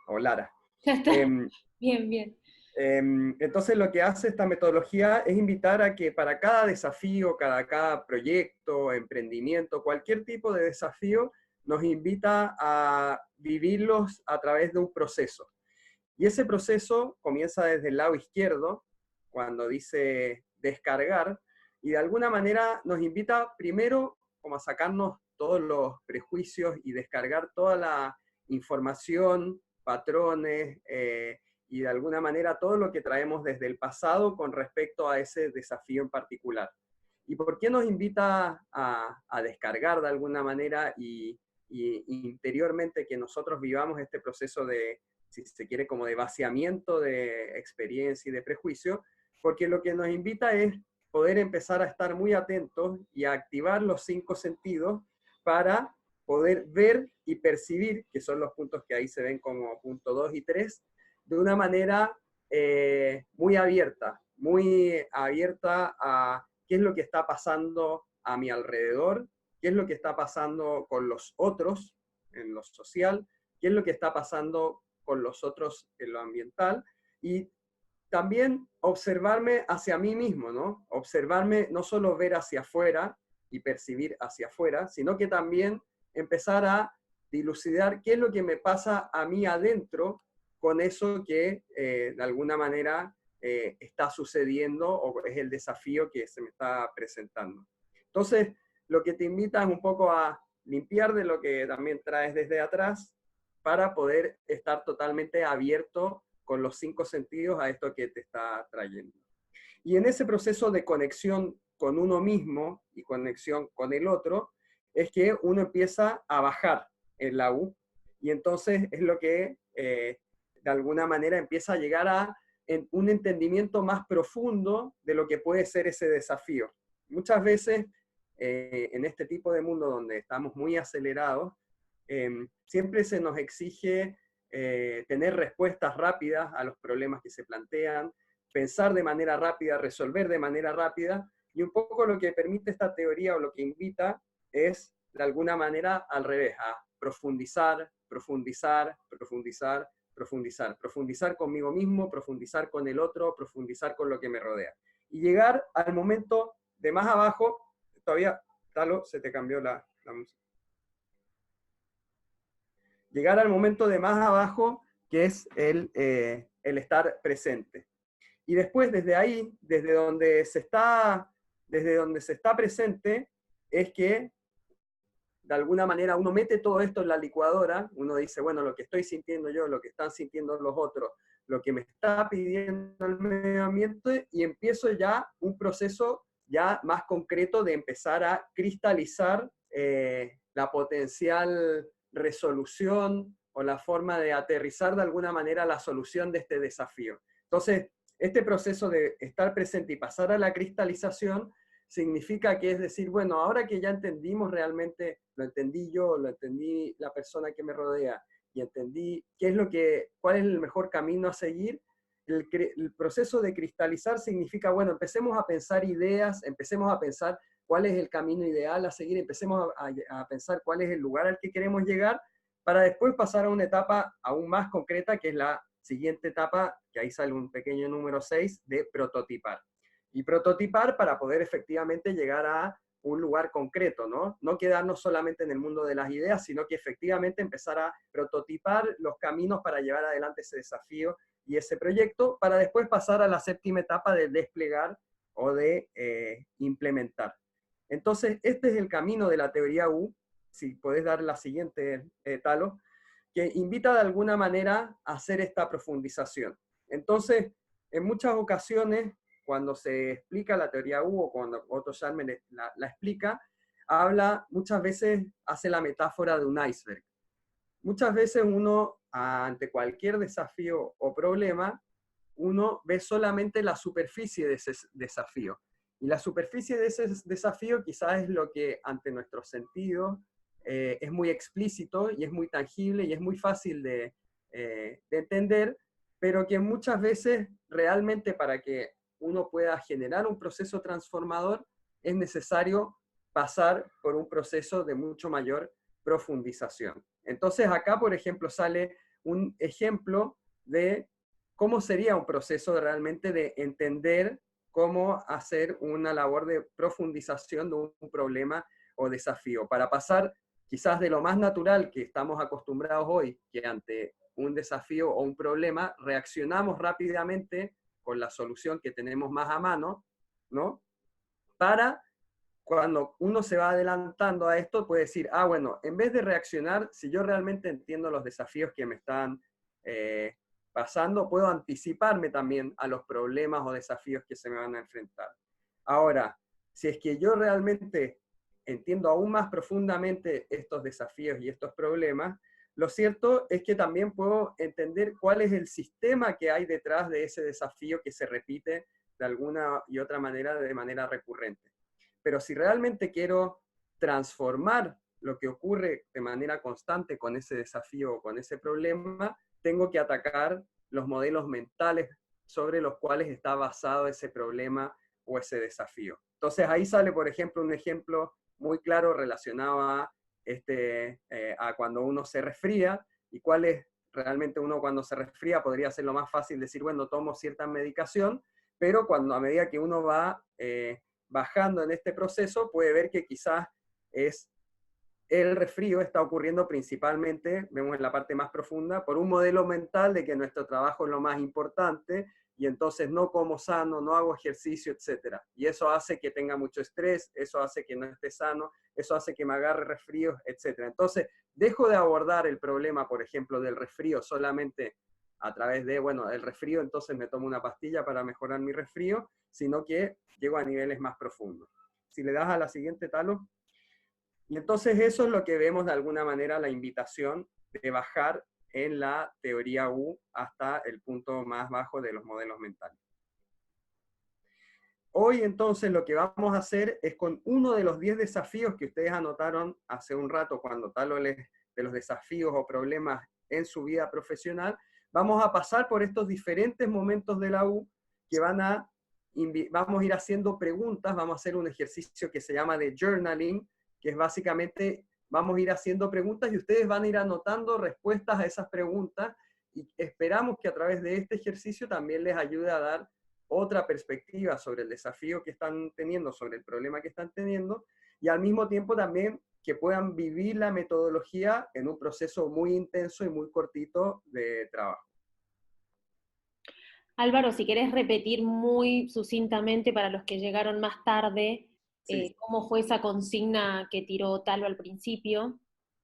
o Lara. Ya está. Bien, bien. Entonces lo que hace esta metodología es invitar a que para cada desafío, cada proyecto, emprendimiento, cualquier tipo de desafío, nos invita a vivirlos a través de un proceso. Y ese proceso comienza desde el lado izquierdo, cuando dice descargar, y de alguna manera nos invita primero como a sacarnos todos los prejuicios y descargar toda la información, patrones, y de alguna manera todo lo que traemos desde el pasado con respecto a ese desafío en particular. ¿Y por qué nos invita a descargar de alguna manera y interiormente que nosotros vivamos este proceso de, si se quiere, como de vaciamiento de experiencia y de prejuicio? Porque lo que nos invita es poder empezar a estar muy atentos y a activar los 5 sentidos para poder ver y percibir, que son los puntos que ahí se ven como punto 2 y 3, de una manera muy abierta a qué es lo que está pasando a mi alrededor, qué es lo que está pasando con los otros en lo social, qué es lo que está pasando con los otros en lo ambiental, y también observarme hacia mí mismo, ¿no? Observarme, no solo ver hacia afuera y percibir hacia afuera, sino que también empezar a dilucidar qué es lo que me pasa a mí adentro con eso que de alguna manera está sucediendo o es el desafío que se me está presentando. Entonces, lo que te invita es un poco a limpiar de lo que también traes desde atrás para poder estar totalmente abierto con los 5 sentidos a esto que te está trayendo. Y en ese proceso de conexión con uno mismo y conexión con el otro, es que uno empieza a bajar en la U, y entonces es lo que de alguna manera empieza a llegar a un entendimiento más profundo de lo que puede ser ese desafío. Muchas veces en este tipo de mundo donde estamos muy acelerados, siempre se nos exige tener respuestas rápidas a los problemas que se plantean, pensar de manera rápida, resolver de manera rápida, y un poco lo que permite esta teoría o lo que invita es de alguna manera al revés, a profundizar, profundizar, profundizar, profundizar, profundizar conmigo mismo, profundizar con el otro, profundizar con lo que me rodea. Y llegar al momento de más abajo, todavía, Talo, se te cambió la música. Llegar al momento de más abajo, que es el estar presente. Y después, desde ahí, desde donde se está presente, es que de alguna manera uno mete todo esto en la licuadora, uno dice, bueno, lo que estoy sintiendo yo, lo que están sintiendo los otros, lo que me está pidiendo el medio ambiente, y empiezo ya un proceso ya más concreto de empezar a cristalizar la potencial resolución o la forma de aterrizar de alguna manera la solución de este desafío. Entonces, este proceso de estar presente y pasar a la cristalización significa que es decir, bueno, ahora que ya entendimos realmente, lo entendí yo, lo entendí la persona que me rodea, y entendí cuál es el mejor camino a seguir, el proceso de cristalizar significa, bueno, empecemos a pensar ideas, empecemos a pensar cuál es el camino ideal a seguir, empecemos a pensar cuál es el lugar al que queremos llegar, para después pasar a una etapa aún más concreta, que es la siguiente etapa, que ahí sale un pequeño número 6, de prototipar. Y prototipar para poder efectivamente llegar a un lugar concreto, ¿no? No quedarnos solamente en el mundo de las ideas, sino que efectivamente empezar a prototipar los caminos para llevar adelante ese desafío y ese proyecto, para después pasar a la 7ª etapa de desplegar o de implementar. Entonces, este es el camino de la teoría U, si podés dar la siguiente, Talo, que invita de alguna manera a hacer esta profundización. Entonces, en muchas ocasiones, cuando se explica la teoría U, o cuando Otto Scharmer la explica, muchas veces hace la metáfora de un iceberg. Muchas veces uno, ante cualquier desafío o problema, uno ve solamente la superficie de ese desafío. Y la superficie de ese desafío quizás es lo que ante nuestros sentidos es muy explícito y es muy tangible y es muy fácil de entender, pero que muchas veces realmente para que uno pueda generar un proceso transformador es necesario pasar por un proceso de mucho mayor profundización. Entonces acá, por ejemplo, sale un ejemplo de cómo sería un proceso realmente de entender cómo hacer una labor de profundización de un problema o desafío, para pasar quizás de lo más natural que estamos acostumbrados hoy, que ante un desafío o un problema reaccionamos rápidamente con la solución que tenemos más a mano, ¿no? Para cuando uno se va adelantando a esto, puede decir, ah, bueno, en vez de reaccionar, si yo realmente entiendo los desafíos que me están pasando, puedo anticiparme también a los problemas o desafíos que se me van a enfrentar. Ahora, si es que yo realmente entiendo aún más profundamente estos desafíos y estos problemas, lo cierto es que también puedo entender cuál es el sistema que hay detrás de ese desafío que se repite de alguna y otra manera, de manera recurrente. Pero si realmente quiero transformar lo que ocurre de manera constante con ese desafío o con ese problema, tengo que atacar los modelos mentales sobre los cuales está basado ese problema o ese desafío. Entonces ahí sale, por ejemplo, un ejemplo muy claro relacionado a cuando uno se resfría, y cuál es realmente uno cuando se resfría. Podría ser lo más fácil decir, bueno, tomo cierta medicación, pero cuando a medida que uno va bajando en este proceso, puede ver que quizás el resfrío está ocurriendo principalmente, vemos en la parte más profunda, por un modelo mental de que nuestro trabajo es lo más importante, y entonces no como sano, no hago ejercicio, etc. Y eso hace que tenga mucho estrés, eso hace que no esté sano, eso hace que me agarre resfríos, etc. Entonces, dejo de abordar el problema, por ejemplo, del resfrío solamente a través de, bueno, el resfrío, entonces me tomo una pastilla para mejorar mi resfrío, sino que llego a niveles más profundos. Si le das a la siguiente, Talo. Y entonces eso es lo que vemos de alguna manera, la invitación de bajar en la teoría U hasta el punto más bajo de los modelos mentales. Hoy entonces lo que vamos a hacer es con uno de los 10 desafíos que ustedes anotaron hace un rato cuando Talo les de los desafíos o problemas en su vida profesional, vamos a pasar por estos diferentes momentos de la U que vamos a ir haciendo preguntas, vamos a hacer un ejercicio que se llama de journaling, que es básicamente, vamos a ir haciendo preguntas y ustedes van a ir anotando respuestas a esas preguntas, y esperamos que a través de este ejercicio también les ayude a dar otra perspectiva sobre el desafío que están teniendo, sobre el problema que están teniendo, y al mismo tiempo también que puedan vivir la metodología en un proceso muy intenso y muy cortito de trabajo. Álvaro, si querés repetir muy sucintamente para los que llegaron más tarde, Sí. cómo fue esa consigna que tiró Talo al principio.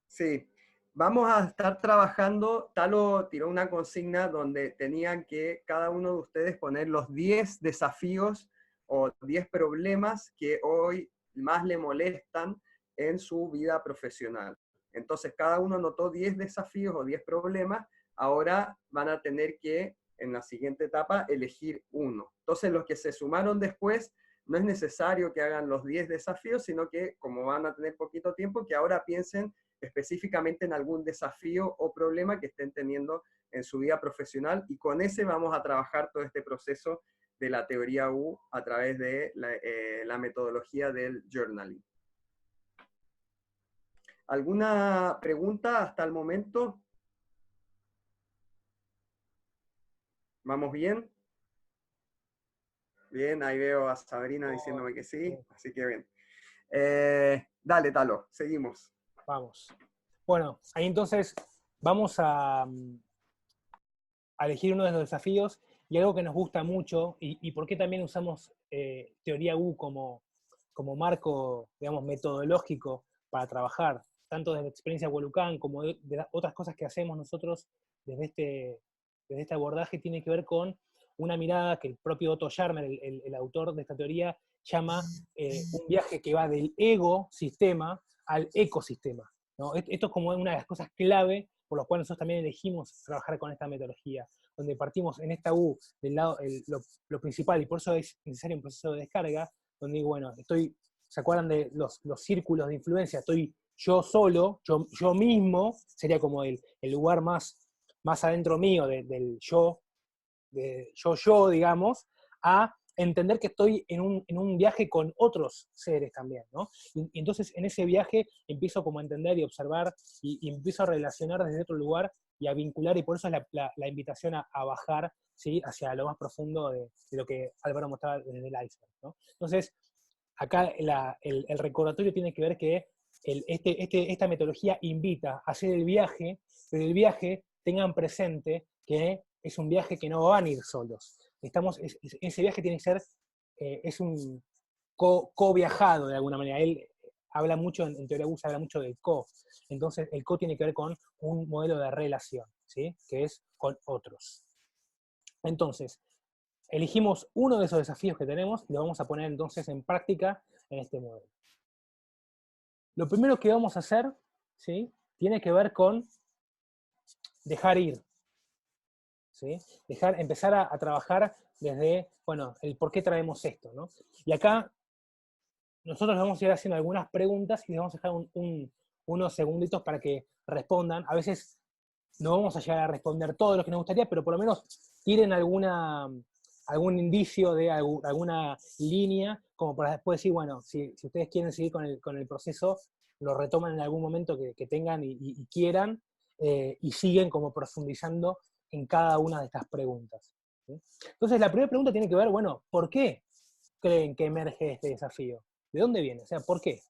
Sí, vamos a estar trabajando, Talo tiró una consigna donde tenían que cada uno de ustedes poner los 10 desafíos o 10 problemas que hoy más le molestan en su vida profesional. Entonces cada uno anotó 10 desafíos o 10 problemas, ahora van a tener que, en la siguiente etapa, elegir uno. Entonces los que se sumaron después, no es necesario que hagan los 10 desafíos, sino que como van a tener poquito tiempo, que ahora piensen específicamente en algún desafío o problema que estén teniendo en su vida profesional, y con ese vamos a trabajar todo este proceso de la teoría U a través de la metodología del journaling. ¿Alguna pregunta hasta el momento? ¿Vamos bien? Bien, ahí veo a Sabrina diciéndome que sí, así que bien. Dale, Talo, seguimos. Vamos. Bueno, ahí entonces vamos a elegir uno de los desafíos, y algo que nos gusta mucho, y por qué también usamos teoría U como marco, digamos, metodológico para trabajar, tanto desde la experiencia Wolukan como de otras cosas que hacemos nosotros desde este abordaje, tiene que ver con una mirada que el propio Otto Scharmer, el autor de esta teoría, llama un viaje que va del ego-sistema al ecosistema, ¿no? Esto es como una de las cosas clave por las cuales nosotros también elegimos trabajar con esta metodología, donde partimos en esta U del lado, lo principal, y por eso es necesario un proceso de descarga, donde digo, bueno, ¿se acuerdan de los círculos de influencia? Estoy yo solo, yo mismo, sería como el lugar más adentro mío del yo, digamos, a entender que estoy en un viaje con otros seres también, ¿no? Y entonces en ese viaje empiezo como a entender y observar, y empiezo a relacionar desde otro lugar y a vincular, y por eso es la invitación a bajar, ¿sí?, hacia lo más profundo de lo que Álvaro mostraba desde el iceberg, ¿no? Entonces, acá el recordatorio tiene que ver que esta metodología invita a hacer el viaje, pero el viaje tengan presente que es un viaje que no van a ir solos. Ese viaje tiene que ser, es un co-viajado de alguna manera. Él habla mucho, en teoría USA habla mucho del co. Entonces el co tiene que ver con un modelo de relación, ¿sí?, que es con otros. Entonces, elegimos uno de esos desafíos que tenemos y lo vamos a poner entonces en práctica en este modelo. Lo primero que vamos a hacer, ¿sí?, tiene que ver con dejar ir, ¿sí? Empezar a trabajar desde, bueno, el por qué traemos esto, ¿no? Y acá nosotros les vamos a ir haciendo algunas preguntas y les vamos a dejar unos segunditos para que respondan. A veces no vamos a llegar a responder todo lo que nos gustaría, pero por lo menos tiren algún indicio de alguna línea, como para después decir, bueno, si ustedes quieren seguir con el proceso, lo retoman en algún momento que tengan y quieran, y siguen como profundizando en cada una de estas preguntas, ¿sí? Entonces, la primera pregunta tiene que ver, bueno, ¿por qué creen que emerge este desafío? ¿De dónde viene? O sea, ¿por qué?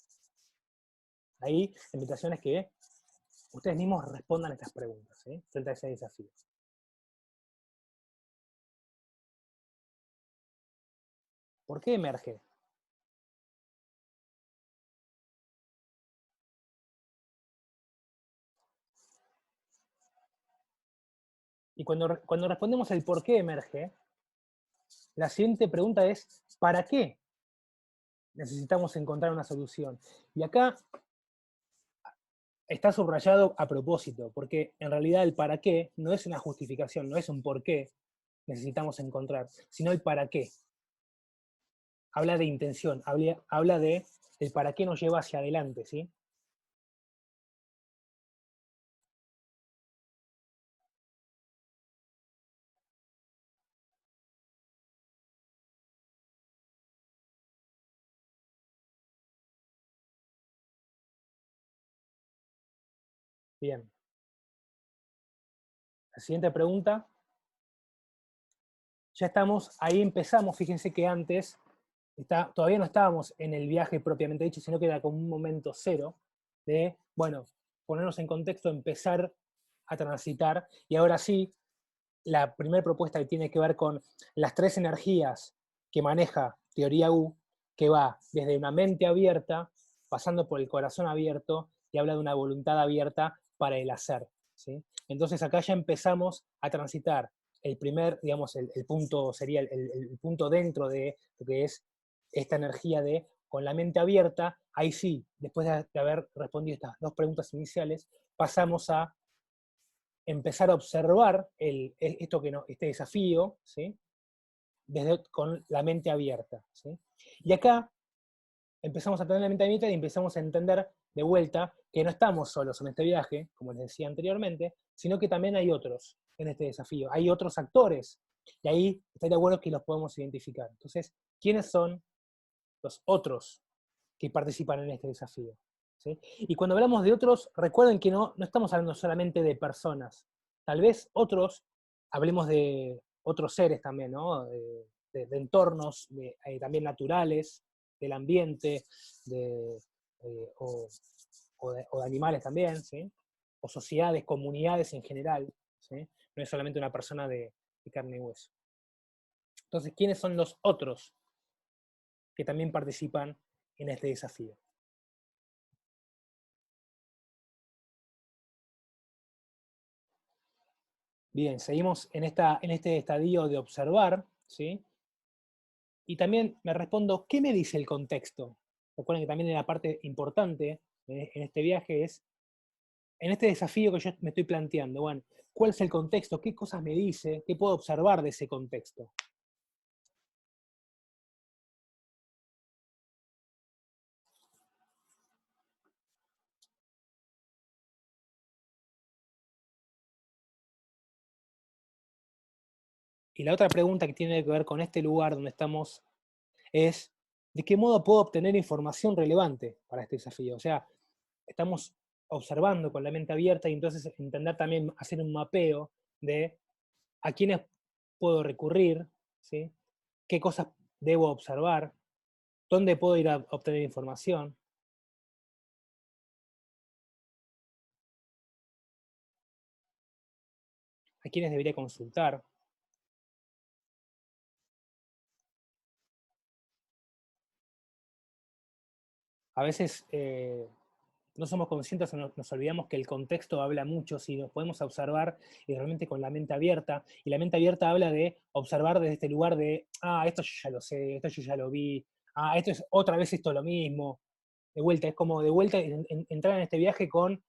Ahí, la invitación es que ustedes mismos respondan estas preguntas, ¿sí?, frente a ese desafío. ¿Por qué emerge? Y cuando respondemos el por qué emerge, la siguiente pregunta es, ¿para qué necesitamos encontrar una solución? Y acá está subrayado a propósito, porque en realidad el para qué no es una justificación, no es un por qué necesitamos encontrar, sino el para qué. Habla de intención, habla de el para qué nos lleva hacia adelante, ¿sí? Bien. La siguiente pregunta. Ya estamos, ahí empezamos, fíjense que antes todavía no estábamos en el viaje propiamente dicho, sino que era como un momento cero de, bueno, ponernos en contexto, empezar a transitar, y ahora sí, la primera propuesta que tiene que ver con las tres energías que maneja Teoría U, que va desde una mente abierta, pasando por el corazón abierto, y habla de una voluntad abierta para el hacer, ¿sí? Entonces acá ya empezamos a transitar el primer, digamos, el punto sería el punto dentro de lo que es esta energía de con la mente abierta. Ahí sí, después de haber respondido estas dos preguntas iniciales, pasamos a empezar a observar este desafío, ¿sí?, con la mente abierta, ¿sí? Y acá empezamos a tener la mente abierta y empezamos a entender de vuelta que no estamos solos en este viaje, como les decía anteriormente, sino que también hay otros en este desafío, hay otros actores, y ahí estaría bueno que los podamos identificar. Entonces, ¿quiénes son los otros que participan en este desafío? ¿Sí? Y cuando hablamos de otros, recuerden que no estamos hablando solamente de personas. Tal vez otros, hablemos de otros seres también, ¿no? De entornos también naturales, del ambiente, o de animales también, ¿sí? O sociedades, comunidades en general, ¿sí? No es solamente una persona de carne y hueso. Entonces, ¿quiénes son los otros que también participan en este desafío? Bien, seguimos en este estadio de observar, ¿sí? Y también me respondo, ¿qué me dice el contexto? Recuerden que también la parte importante en este viaje es, en este desafío que yo me estoy planteando, bueno, ¿cuál es el contexto? ¿Qué cosas me dice? ¿Qué puedo observar de ese contexto? Y la otra pregunta que tiene que ver con este lugar donde estamos es, ¿de qué modo puedo obtener información relevante para este desafío? O sea, estamos observando con la mente abierta y entonces entender también, hacer un mapeo de a quiénes puedo recurrir, ¿sí? Qué cosas debo observar, dónde puedo ir a obtener información. A quiénes debería consultar. A veces no somos conscientes o nos olvidamos que el contexto habla mucho, si nos podemos observar y realmente con la mente abierta, y la mente abierta habla de observar desde este lugar de, esto yo ya lo sé, esto yo ya lo vi, esto es otra vez esto lo mismo, de vuelta, es como de vuelta entrar en este viaje con,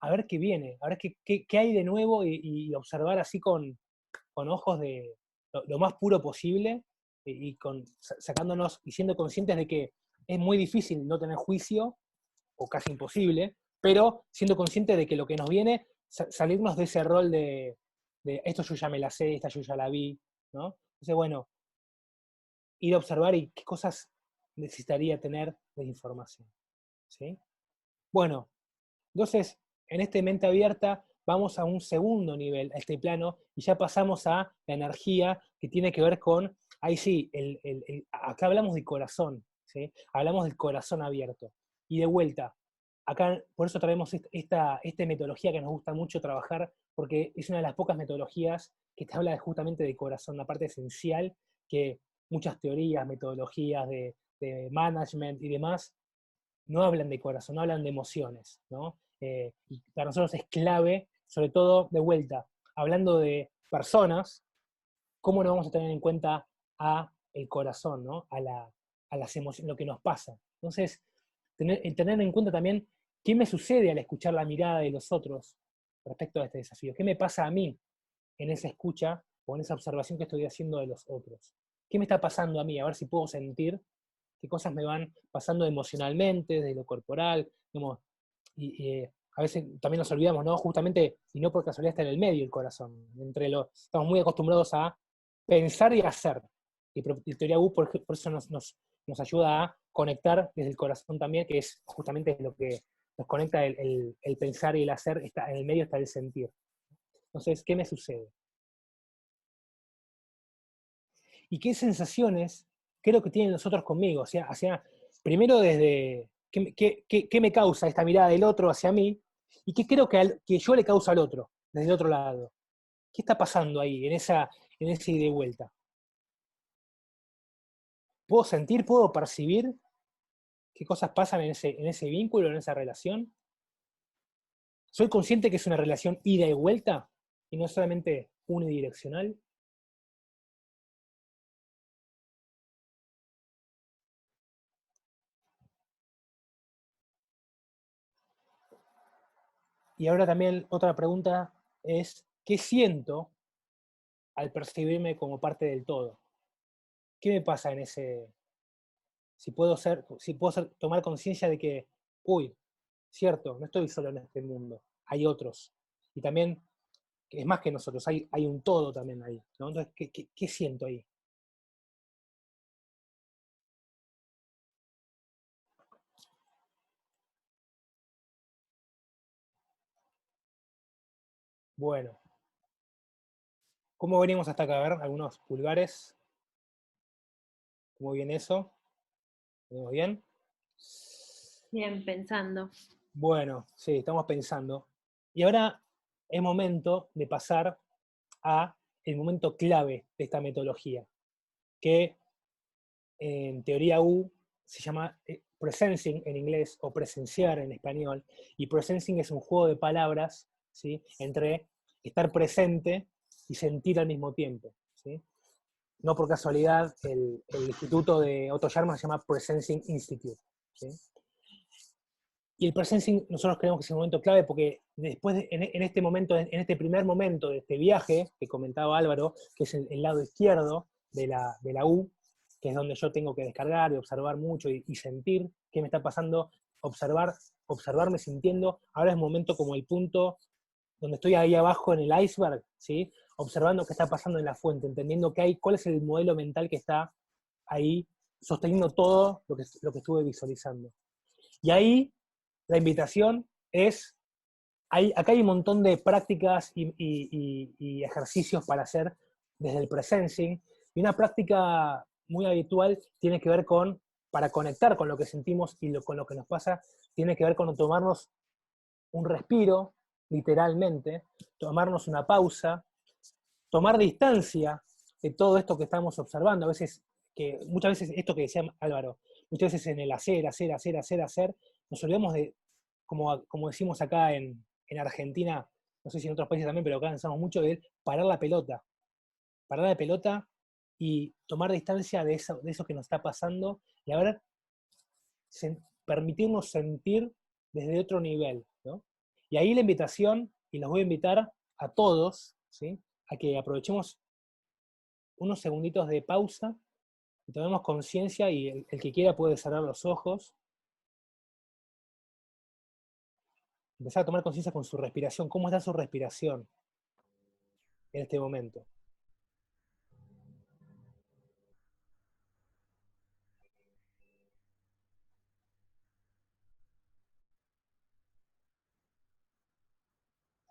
a ver qué viene, a ver qué hay de nuevo y observar así con ojos de lo más puro posible y sacándonos y siendo conscientes de que es muy difícil no tener juicio, o casi imposible, pero siendo consciente de que lo que nos viene, salirnos de ese rol de esto yo ya me la sé, esta yo ya la vi, ¿no? Entonces, bueno, ir a observar y qué cosas necesitaría tener de información, ¿sí? Bueno, entonces, en esta mente abierta vamos a un segundo nivel, a este plano, y ya pasamos a la energía que tiene que ver con, ahí sí, acá hablamos de corazón, ¿sí? Hablamos del corazón abierto. Y de vuelta, acá por eso traemos esta metodología que nos gusta mucho trabajar, porque es una de las pocas metodologías que te habla justamente de corazón, una parte esencial que muchas teorías, metodologías de management y demás no hablan de corazón, no hablan de emociones, ¿no? Y para nosotros es clave, sobre todo, de vuelta, hablando de personas, cómo no vamos a tener en cuenta a el corazón, ¿no? A las emociones, lo que nos pasa. Entonces, tener en cuenta también qué me sucede al escuchar la mirada de los otros respecto a este desafío. ¿Qué me pasa a mí en esa escucha o en esa observación que estoy haciendo de los otros? ¿Qué me está pasando a mí? A ver si puedo sentir qué cosas me van pasando emocionalmente, desde lo corporal, como, y a veces también nos olvidamos, ¿no? Justamente, y no por casualidad está en el medio el corazón, estamos muy acostumbrados a pensar y hacer, y teoría U por eso nos ayuda a conectar desde el corazón también, que es justamente lo que nos conecta el pensar y el hacer, en el medio está el sentir. Entonces, ¿qué me sucede? ¿Y qué sensaciones creo que tienen los otros conmigo? O sea, primero desde qué me causa esta mirada del otro hacia mí, y qué creo que yo le causo al otro, desde el otro lado. ¿Qué está pasando ahí, en ese ida y vuelta? ¿Puedo sentir, puedo percibir qué cosas pasan en ese vínculo, en esa relación? ¿Soy consciente que es una relación ida y vuelta y no solamente unidireccional? Y ahora también otra pregunta es, ¿qué siento al percibirme como parte del todo? ¿Qué me pasa en ese, tomar conciencia de que, uy, cierto, no estoy solo en este mundo, hay otros. Y también, es más que nosotros, hay un todo también ahí, ¿no? Entonces, ¿qué siento ahí? Bueno, ¿cómo venimos hasta acá? A ver, algunos pulgares. ¿Cómo viene eso? ¿Venimos bien? Bien, pensando. Bueno, sí, estamos pensando. Y ahora es momento de pasar a el momento clave de esta metodología, que en teoría U se llama presencing en inglés o presenciar en español, y presencing es un juego de palabras, ¿sí? Entre estar presente y sentir al mismo tiempo, ¿sí? No por casualidad el instituto de Otto Scharmer se llama Presencing Institute, ¿sí? Y el presencing nosotros creemos que es un momento clave porque después, en este momento, en este primer momento de este viaje que comentaba Álvaro, que es el lado izquierdo de la U, que es donde yo tengo que descargar y observar mucho y sentir qué me está pasando, observarme sintiendo, ahora es un momento como el punto donde estoy ahí abajo en el iceberg, ¿sí? Observando qué está pasando en la fuente, entendiendo cuál es el modelo mental que está ahí sosteniendo todo lo que estuve visualizando. Y ahí la invitación acá hay un montón de prácticas y ejercicios para hacer desde el presencing, y una práctica muy habitual tiene que ver para conectar con lo que sentimos y con lo que nos pasa, tiene que ver con tomarnos un respiro, literalmente, tomarnos una pausa, tomar distancia de todo esto que estamos observando. Muchas veces, esto que decía Álvaro, muchas veces en el hacer, nos olvidamos de, como decimos acá en Argentina, no sé si en otros países también, pero acá pensamos mucho de parar la pelota. Parar la pelota y tomar distancia de eso que nos está pasando y a ver, permitirnos sentir desde otro nivel, ¿no? Y ahí la invitación, y los voy a invitar a todos, ¿sí?, a que aprovechemos unos segunditos de pausa y tomemos conciencia, y el que quiera puede cerrar los ojos, empezar a tomar conciencia con su respiración. ¿Cómo está su respiración en este momento?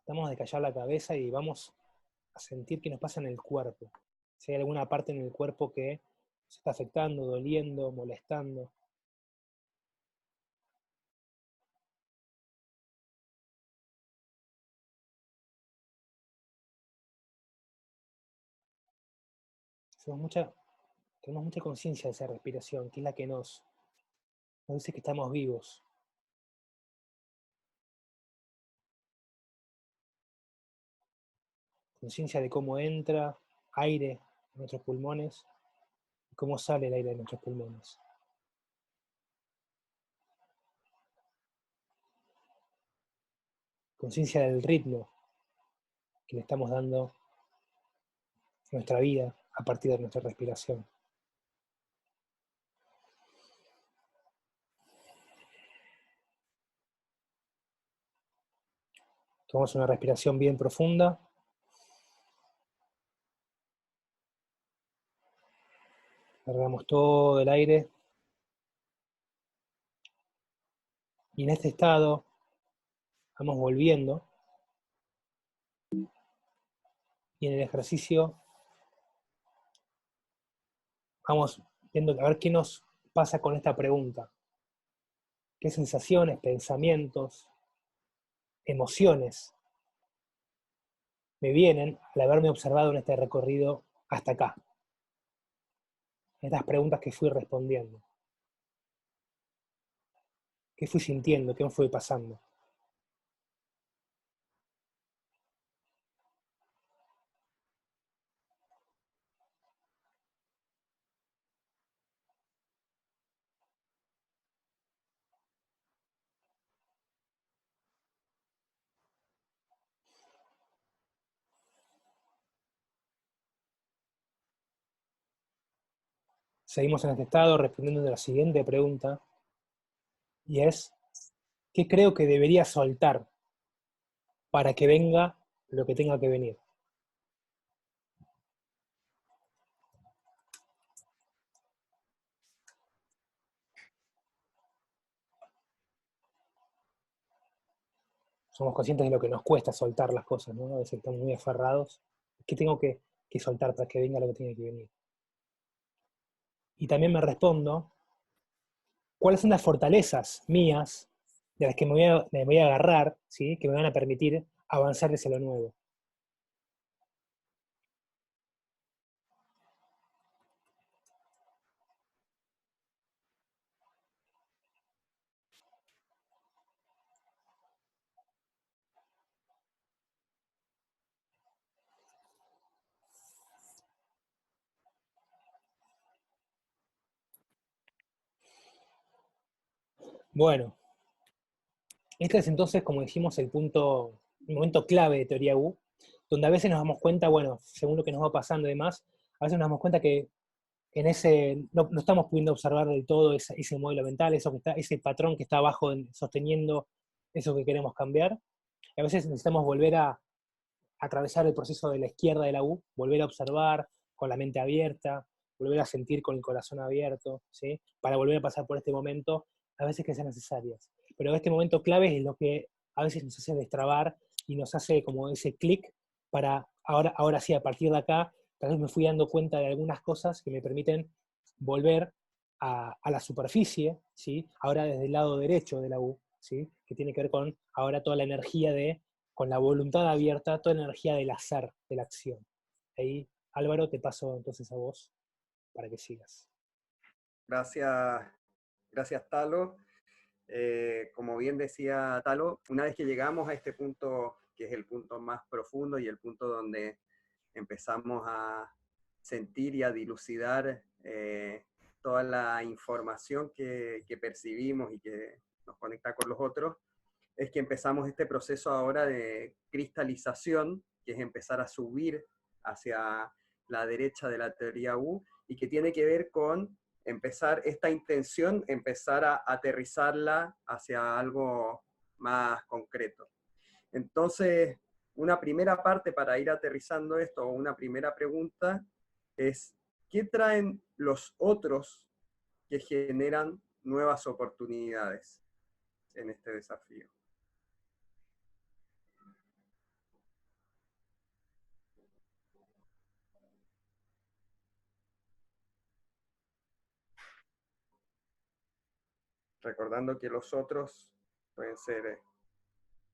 Tratamos de callar la cabeza y vamos a sentir qué nos pasa en el cuerpo. Si hay alguna parte en el cuerpo que se está afectando, doliendo, molestando. Tenemos mucha conciencia de esa respiración, que es la que nos dice que estamos vivos. Conciencia de cómo entra aire en nuestros pulmones y cómo sale el aire de nuestros pulmones. Conciencia del ritmo que le estamos dando a nuestra vida a partir de nuestra respiración. Tomamos una respiración bien profunda. Largamos todo el aire. Y en este estado vamos volviendo. Y en el ejercicio vamos viendo a ver qué nos pasa con esta pregunta. ¿Qué sensaciones, pensamientos, emociones me vienen al haberme observado en este recorrido hasta acá? Estas preguntas que fui respondiendo. ¿Qué fui sintiendo? ¿Qué me fue pasando? Seguimos en este estado respondiendo a la siguiente pregunta, y es, ¿qué creo que debería soltar para que venga lo que tenga que venir? Somos conscientes de lo que nos cuesta soltar las cosas, ¿no? A veces estamos muy aferrados. ¿Qué tengo que soltar para que venga lo que tiene que venir? Y también me respondo, ¿cuáles son las fortalezas mías de las que me voy a agarrar, ¿sí?, que me van a permitir avanzar hacia lo nuevo? Bueno, este es entonces, como dijimos, el momento clave de Teoría U, donde a veces nos damos cuenta, bueno, según lo que nos va pasando y demás, a veces nos damos cuenta que no estamos pudiendo observar del todo ese modelo mental, ese patrón que está abajo sosteniendo eso que queremos cambiar. Y a veces necesitamos volver a atravesar el proceso de la izquierda de la U, volver a observar con la mente abierta, volver a sentir con el corazón abierto, ¿sí?, para volver a pasar por este momento, a veces que sean necesarias. Pero este momento clave es lo que a veces nos hace destrabar y nos hace como ese clic para, ahora sí, a partir de acá, tal vez me fui dando cuenta de algunas cosas que me permiten volver a la superficie, ¿sí? Ahora desde el lado derecho de la U, ¿sí? Que tiene que ver con ahora toda la energía con la voluntad abierta, toda la energía del hacer, de la acción. Ahí, Álvaro, te paso entonces a vos para que sigas. Gracias, gracias Talo. Como bien decía Talo, una vez que llegamos a este punto, que es el punto más profundo y el punto donde empezamos a sentir y a dilucidar toda la información que percibimos y que nos conecta con los otros, es que empezamos este proceso ahora de cristalización, que es empezar a subir hacia la derecha de la teoría U, y que tiene que ver con empezar esta intención, empezar a aterrizarla hacia algo más concreto. Entonces, una primera parte para ir aterrizando esto, o una primera pregunta, es ¿qué traen los otros que generan nuevas oportunidades en este desafío? Recordando que los otros pueden ser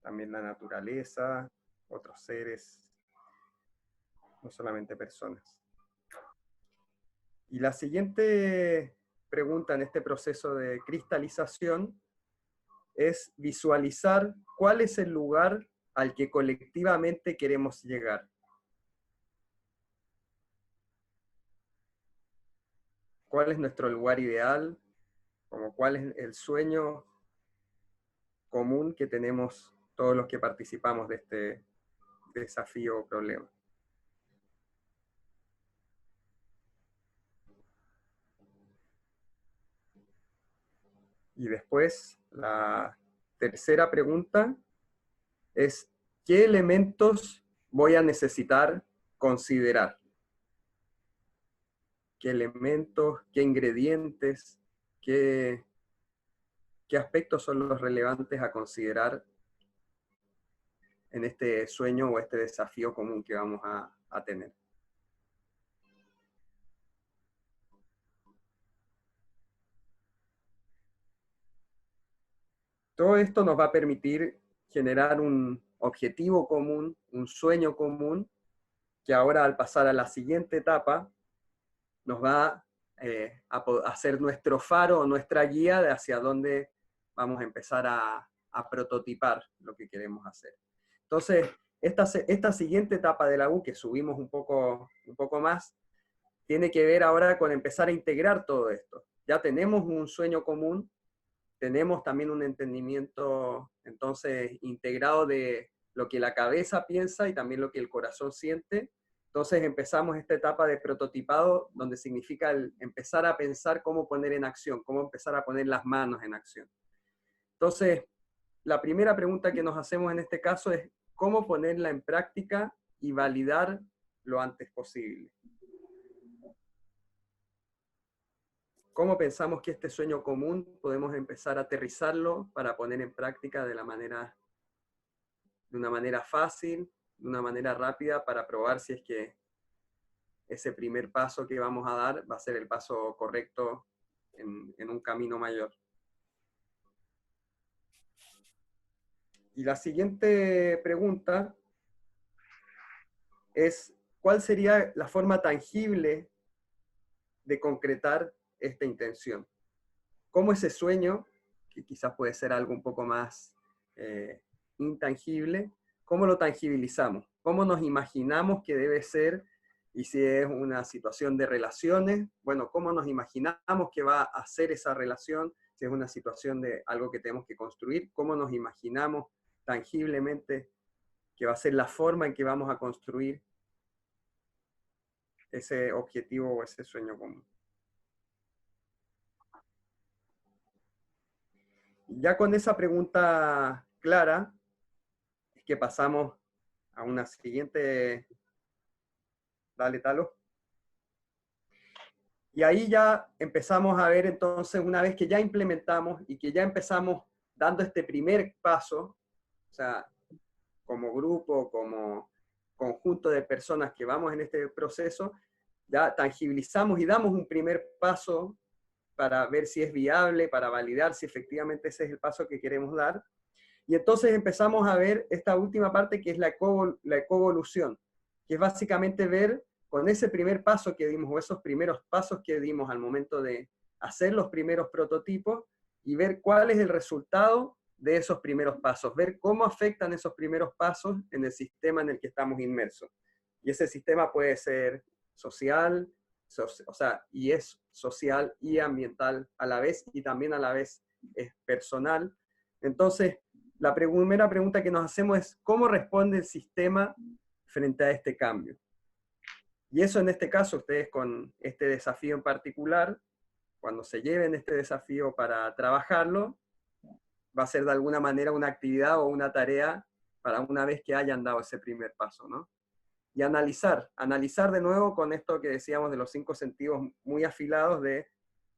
también la naturaleza, otros seres, no solamente personas. Y la siguiente pregunta en este proceso de cristalización es visualizar cuál es el lugar al que colectivamente queremos llegar. ¿Cuál es nuestro lugar ideal? Como cuál es el sueño común que tenemos todos los que participamos de este desafío o problema. Y después, la tercera pregunta es, ¿qué elementos voy a necesitar considerar? ¿Qué elementos, qué ingredientes, qué aspectos son los relevantes a considerar en este sueño o este desafío común que vamos a tener? Todo esto nos va a permitir generar un objetivo común, un sueño común, que ahora al pasar a la siguiente etapa nos va a ser nuestro faro o nuestra guía de hacia dónde vamos a empezar a prototipar lo que queremos hacer. Entonces, esta siguiente etapa de la U, que subimos un poco más, tiene que ver ahora con empezar a integrar todo esto. Ya tenemos un sueño común, tenemos también un entendimiento entonces integrado de lo que la cabeza piensa y también lo que el corazón siente. Entonces empezamos esta etapa de prototipado, donde significa empezar a pensar cómo poner en acción, cómo empezar a poner las manos en acción. Entonces, la primera pregunta que nos hacemos en este caso es cómo ponerla en práctica y validar lo antes posible. ¿Cómo pensamos que este sueño común podemos empezar a aterrizarlo para poner en práctica de una manera fácil, de una manera rápida, para probar si es que ese primer paso que vamos a dar va a ser el paso correcto en un camino mayor? Y la siguiente pregunta es, ¿cuál sería la forma tangible de concretar esta intención? ¿Cómo ese sueño, que quizás puede ser algo un poco más intangible, cómo lo tangibilizamos? ¿Cómo nos imaginamos que debe ser? Y si es una situación de relaciones, bueno, ¿cómo nos imaginamos que va a ser esa relación? Si es una situación de algo que tenemos que construir, ¿cómo nos imaginamos tangiblemente que va a ser la forma en que vamos a construir ese objetivo o ese sueño común? Ya con esa pregunta clara, es que pasamos a una siguiente. Dale, Talo. Y ahí ya empezamos a ver entonces, una vez que ya implementamos y que ya empezamos dando este primer paso, o sea, como grupo, como conjunto de personas que vamos en este proceso, ya tangibilizamos y damos un primer paso para ver si es viable, para validar si efectivamente ese es el paso que queremos dar. Y entonces empezamos a ver esta última parte que es la ecoevolución, que es básicamente ver con ese primer paso que dimos, o esos primeros pasos que dimos al momento de hacer los primeros prototipos, y ver cuál es el resultado de esos primeros pasos, ver cómo afectan esos primeros pasos en el sistema en el que estamos inmersos. Y ese sistema puede ser social, o sea, y es social y ambiental a la vez, y también a la vez es personal. Entonces, la primera pregunta que nos hacemos es, ¿cómo responde el sistema frente a este cambio? Y eso en este caso, ustedes con este desafío en particular, cuando se lleven este desafío para trabajarlo, va a ser de alguna manera una actividad o una tarea para una vez que hayan dado ese primer paso, ¿no? Y analizar de nuevo con esto que decíamos de los 5 sentidos muy afilados de,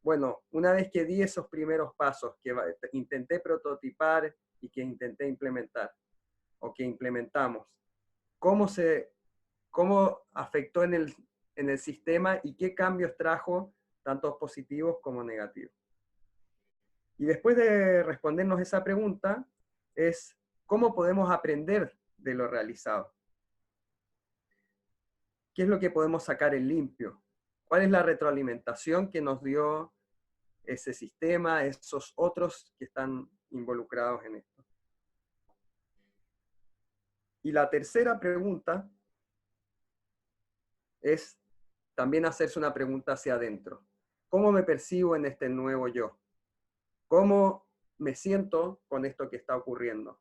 bueno, una vez que di esos primeros pasos, que intenté prototipar y que intenté implementar, o que implementamos, ¿cómo afectó en el sistema y qué cambios trajo, tanto positivos como negativos? Y después de respondernos esa pregunta, es ¿cómo podemos aprender de lo realizado? ¿Qué es lo que podemos sacar en limpio? ¿Cuál es la retroalimentación que nos dio ese sistema, esos otros que están involucrados en esto? Y la tercera pregunta es también hacerse una pregunta hacia adentro. ¿Cómo me percibo en este nuevo yo? ¿Cómo me siento con esto que está ocurriendo?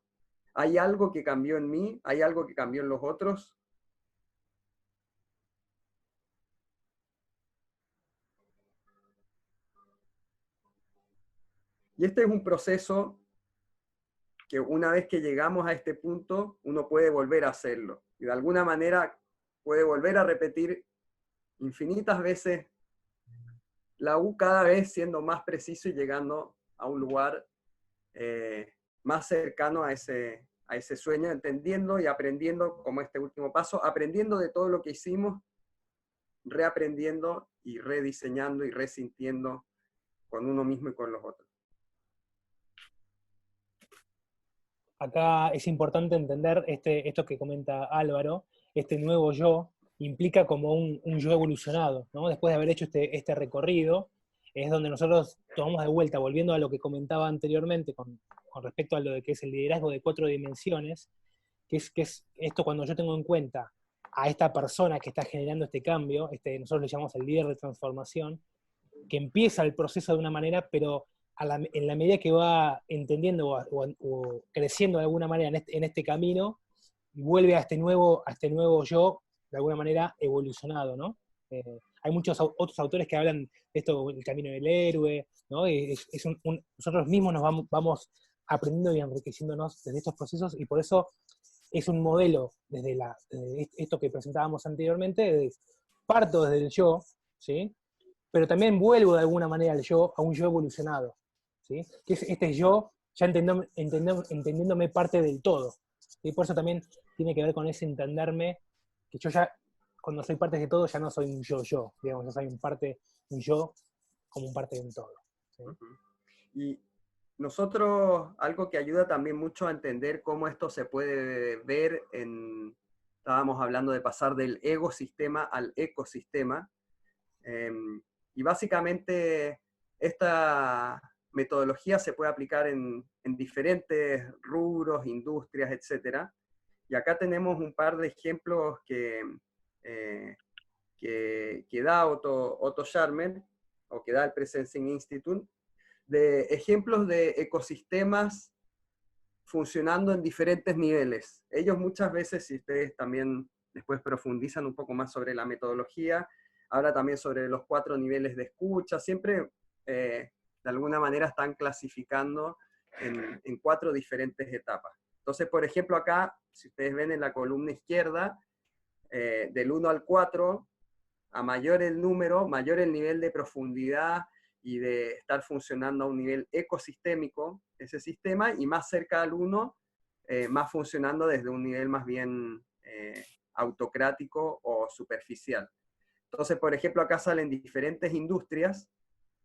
¿Hay algo que cambió en mí? ¿Hay algo que cambió en los otros? Y este es un proceso que una vez que llegamos a este punto, uno puede volver a hacerlo. Y de alguna manera puede volver a repetir infinitas veces la U, cada vez siendo más preciso y llegando a un lugar más cercano a ese sueño, entendiendo y aprendiendo como este último paso, aprendiendo de todo lo que hicimos, reaprendiendo y rediseñando y resintiendo con uno mismo y con los otros. Acá es importante entender esto que comenta Álvaro, este nuevo yo implica como un yo evolucionado, ¿no? Después de haber hecho este recorrido, es donde nosotros tomamos de vuelta, volviendo a lo que comentaba anteriormente con respecto a lo de que es el liderazgo de 4 dimensiones, que es esto cuando yo tengo en cuenta a esta persona que está generando este cambio, nosotros le llamamos el líder de transformación, que empieza el proceso de una manera, pero en la medida que va entendiendo o creciendo de alguna manera en este camino, vuelve a este nuevo yo, de alguna manera evolucionado, ¿no? Hay muchos otros autores que hablan de esto, el camino del héroe, ¿no? Nosotros mismos nos vamos aprendiendo y enriqueciéndonos desde estos procesos, y por eso es un modelo, desde esto que presentábamos anteriormente, parto desde el yo, ¿sí? Pero también vuelvo de alguna manera a un yo evolucionado, ¿sí? Que es este yo ya entendiéndome parte del todo. Y por eso también tiene que ver con ese entenderme, que yo ya, cuando soy parte de todo, ya no soy un yo, digamos, yo soy un yo como un parte de un todo. ¿Sí? Y nosotros, algo que ayuda también mucho a entender cómo esto se puede ver estábamos hablando de pasar del egosistema al ecosistema, y básicamente esta metodología se puede aplicar en diferentes rubros, industrias, etc. Y acá tenemos un par de ejemplos que da Otto Scharmer, o que da el Prensing Institute, de ejemplos de ecosistemas funcionando en diferentes niveles. Ellos muchas veces, si ustedes también después profundizan un poco más sobre la metodología, habla también sobre los 4 niveles de escucha, siempre de alguna manera están clasificando en 4 diferentes etapas. Entonces, por ejemplo, acá, si ustedes ven en la columna izquierda, del 1 al 4, a mayor el número, mayor el nivel de profundidad y de estar funcionando a un nivel ecosistémico ese sistema, y más cerca al 1, más funcionando desde un nivel más bien autocrático o superficial. Entonces, por ejemplo, acá salen diferentes industrias,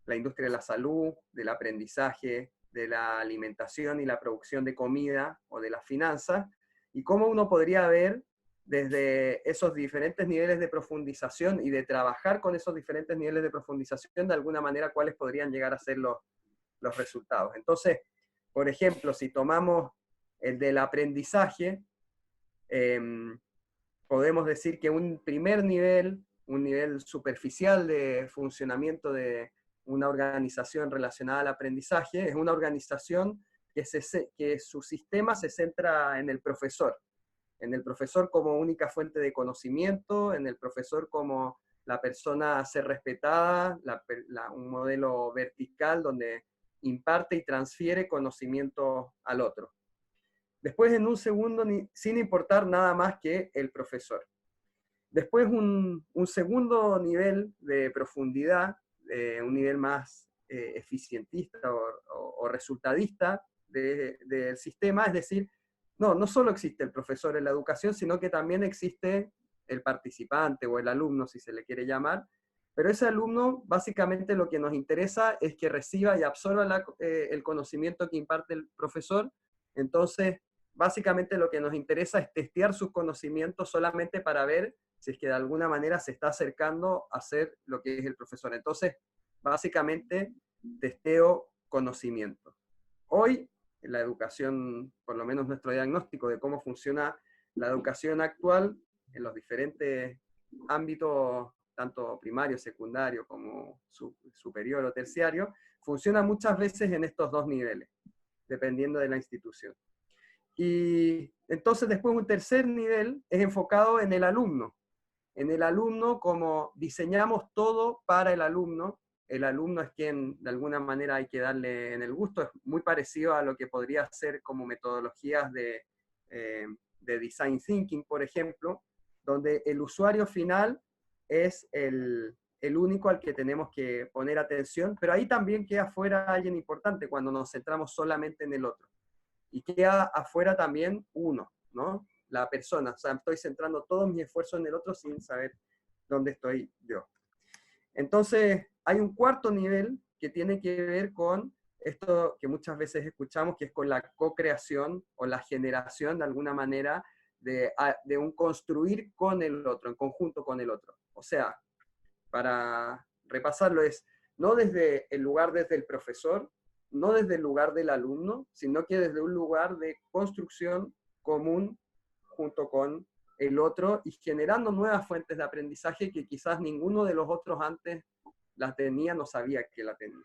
la industria de la salud, del aprendizaje, de la alimentación y la producción de comida o de las finanzas, y cómo uno podría ver desde esos diferentes niveles de profundización y de trabajar con esos diferentes niveles de profundización, de alguna manera, cuáles podrían llegar a ser los resultados. Entonces, por ejemplo, si tomamos el del aprendizaje, podemos decir que un primer nivel, un nivel superficial de funcionamiento de una organización relacionada al aprendizaje, es una organización que su sistema se centra en el profesor como única fuente de conocimiento, en el profesor como la persona a ser respetada, un modelo vertical donde imparte y transfiere conocimiento al otro. Después, en un segundo, sin importar nada más que el profesor. Después, un segundo nivel de profundidad, un nivel más eficientista o resultadista del sistema, es decir, no solo existe el profesor en la educación, sino que también existe el participante o el alumno, si se le quiere llamar, pero ese alumno, básicamente lo que nos interesa es que reciba y absorba el conocimiento que imparte el profesor. Entonces, básicamente lo que nos interesa es testear sus conocimientos solamente para ver si es que de alguna manera se está acercando a ser lo que es el profesor. Entonces, básicamente, testeo conocimiento. Hoy, en la educación, por lo menos nuestro diagnóstico de cómo funciona la educación actual en los diferentes ámbitos, tanto primario, secundario, como superior o terciario, funciona muchas veces en estos dos niveles, dependiendo de la institución. Y entonces después un tercer nivel es enfocado en el alumno. En el alumno, como diseñamos todo para el alumno es quien de alguna manera hay que darle en el gusto, es muy parecido a lo que podría ser como metodologías de design thinking, por ejemplo, donde el usuario final es el único al que tenemos que poner atención, pero ahí también queda afuera alguien importante cuando nos centramos solamente en el otro. Y queda afuera también uno, ¿no? La persona. O sea, estoy centrando todos mis esfuerzos en el otro sin saber dónde estoy yo. Entonces, hay un cuarto nivel que tiene que ver con esto que muchas veces escuchamos, que es con la co-creación o la generación, de alguna manera, de un construir con el otro, en conjunto con el otro. O sea, para repasarlo es, no desde el lugar desde el profesor, no desde el lugar del alumno, sino que desde un lugar de construcción común junto con el otro y generando nuevas fuentes de aprendizaje que quizás ninguno de los otros antes la tenía, no sabía que la tenía.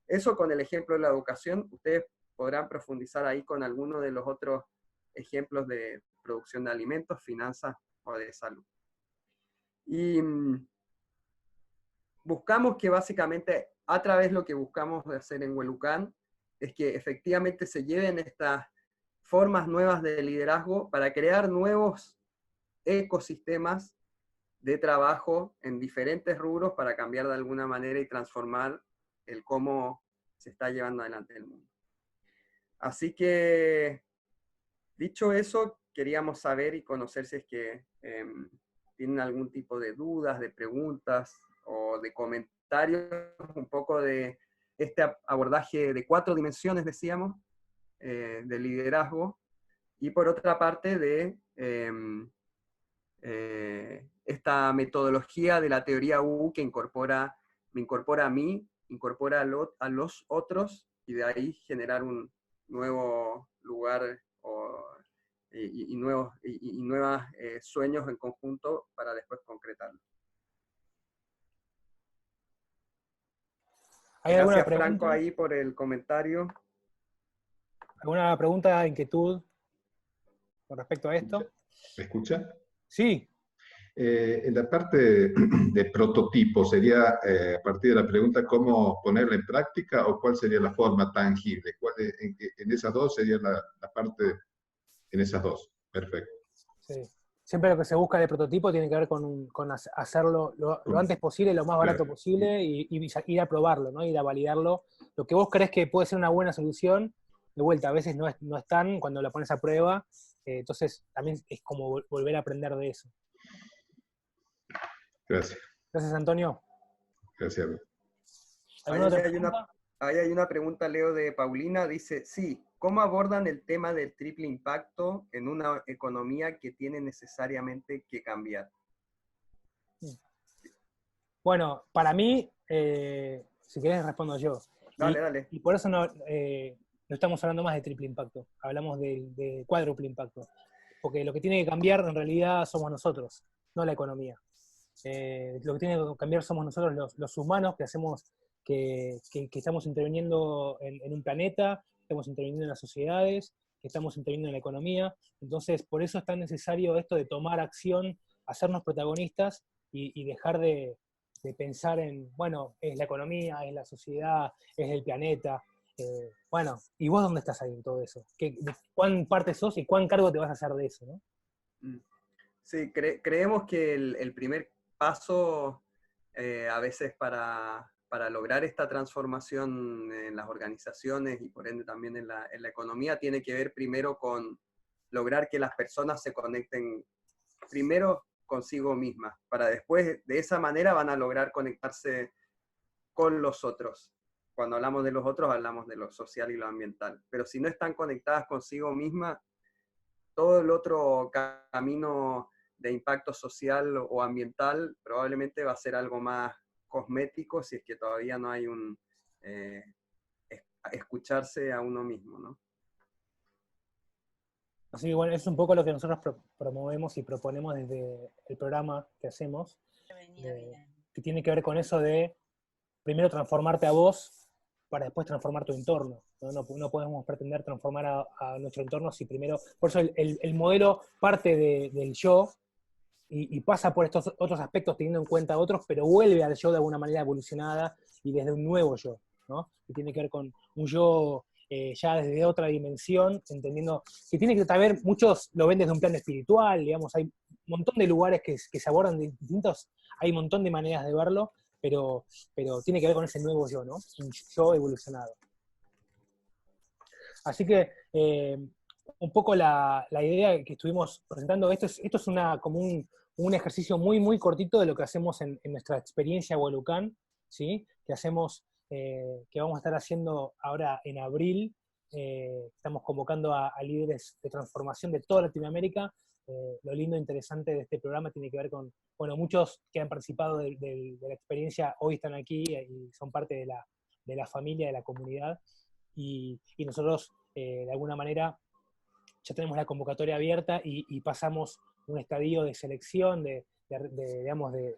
Eso con el ejemplo de la educación, ustedes podrán profundizar ahí con alguno de los otros ejemplos de producción de alimentos, finanzas o de salud. Y buscamos que básicamente, a través de lo que buscamos de hacer en Huelucán, es que efectivamente se lleven estas formas nuevas de liderazgo para crear nuevos ecosistemas de trabajo en diferentes rubros para cambiar de alguna manera y transformar el cómo se está llevando adelante el mundo. Así que, dicho eso, queríamos saber y conocer si es que tienen algún tipo de dudas, de preguntas o de comentarios, un poco de este abordaje de 4 dimensiones, decíamos, de liderazgo, y por otra parte de esta metodología de la teoría U que me incorpora a mí, incorpora a los otros, y de ahí generar un nuevo lugar y nuevos sueños en conjunto para después concretarlo. Gracias, Franco, ahí por el comentario. ¿Alguna pregunta, inquietud con respecto a esto? ¿Me escucha? Sí. En la parte de prototipo, sería a partir de la pregunta cómo ponerla en práctica o cuál sería la forma tangible. En esas dos sería la parte, en esas dos. Perfecto. Sí. Siempre lo que se busca de prototipo tiene que ver con hacerlo lo antes posible, lo más barato posible y ir a probarlo, ¿no? Ir a validarlo. Lo que vos crees que puede ser una buena solución, de vuelta, a veces no están cuando la pones a prueba, entonces también es como volver a aprender de eso. Gracias. Gracias, Antonio. Gracias. ¿Alguna otra pregunta? Ahí hay una pregunta, Leo, de Paulina. Dice, sí, ¿cómo abordan el tema del triple impacto en una economía que tiene necesariamente que cambiar? Bueno, para mí, si querés respondo yo. Dale. Y por eso no estamos hablando más de triple impacto, hablamos de cuádruple impacto. Porque lo que tiene que cambiar en realidad somos nosotros, no la economía. Lo que tiene que cambiar somos nosotros los humanos que hacemos, que estamos interviniendo en un planeta, estamos interviniendo en las sociedades, que estamos interviniendo en la economía. Entonces, por eso es tan necesario esto de tomar acción, hacernos protagonistas y dejar de pensar en, bueno, es la economía, es la sociedad, es el planeta. Bueno, ¿y vos dónde estás ahí en todo eso? ¿De cuán parte sos y cuán cargo te vas a hacer de eso, ¿no? Sí, creemos que el primer paso a veces para lograr esta transformación en las organizaciones y por ende también en la economía tiene que ver primero con lograr que las personas se conecten primero consigo mismas, para después de esa manera van a lograr conectarse con los otros. Cuando hablamos de los otros hablamos de lo social y lo ambiental, pero si no están conectadas consigo mismas, todo el otro camino de impacto social o ambiental probablemente va a ser algo más cosmético si es que todavía no hay un escucharse a uno mismo, ¿no? Así que bueno, es un poco lo que nosotros promovemos y proponemos desde el programa que hacemos, que tiene que ver con eso de primero transformarte a vos para después transformar tu entorno. No podemos pretender transformar a nuestro entorno si primero... Por eso el modelo parte del yo y pasa por estos otros aspectos teniendo en cuenta otros, pero vuelve al yo de alguna manera evolucionada y desde un nuevo yo, ¿no? Que tiene que ver con un yo ya desde otra dimensión, entendiendo que tiene que haber, muchos lo ven desde un plano espiritual, digamos, hay un montón de lugares que se abordan de distintos, hay un montón de maneras de verlo, pero tiene que ver con ese nuevo yo, ¿no? Un yo evolucionado. Así que un poco la idea que estuvimos presentando, esto es como un ejercicio muy, muy cortito de lo que hacemos en nuestra experiencia Huelucán, ¿sí? Que hacemos, que vamos a estar haciendo ahora en abril. Estamos convocando a líderes de transformación de toda Latinoamérica. Lo lindo e interesante de este programa tiene que ver con, bueno, muchos que han participado de la experiencia hoy están aquí y son parte de la familia, de la comunidad, y nosotros de alguna manera ya tenemos la convocatoria abierta y pasamos un estadio de selección, digamos, de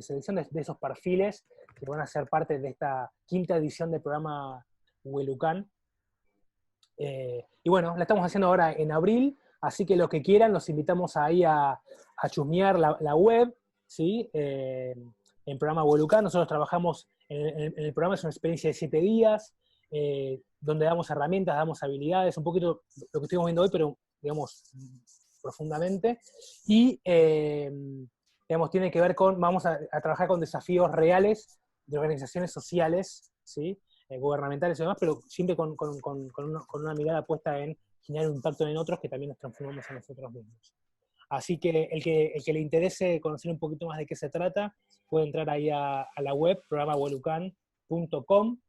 selección de esos perfiles que van a ser parte de esta quinta edición del programa Huelucán. Y bueno, la estamos haciendo ahora en abril, así que los que quieran, los invitamos ahí a chusmear la web, ¿sí? En programa Huelucán, nosotros trabajamos en el programa, es una experiencia de 7 días, donde damos herramientas, damos habilidades, un poquito lo que estuvimos viendo hoy, pero digamos profundamente, y digamos, tiene que ver con, vamos a trabajar con desafíos reales de organizaciones sociales, ¿sí? Gubernamentales y demás, pero siempre con una mirada puesta en generar un impacto en otros que también nos transformamos a nosotros mismos. Así que el que le interese conocer un poquito más de qué se trata, puede entrar ahí a la web, programahuelucan.com,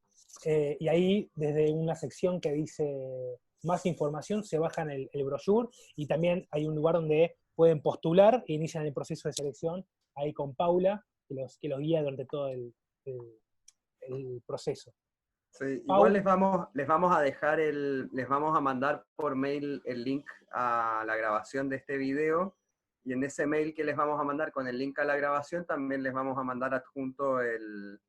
y ahí desde una sección que dice más información se bajan el brochure, y también hay un lugar donde pueden postular e inician el proceso de selección ahí con Paula, que los guía durante todo el proceso. Sí, igual les vamos a dejar les vamos a mandar por mail el link a la grabación de este video, y en ese mail que les vamos a mandar con el link a la grabación también les vamos a mandar adjunto el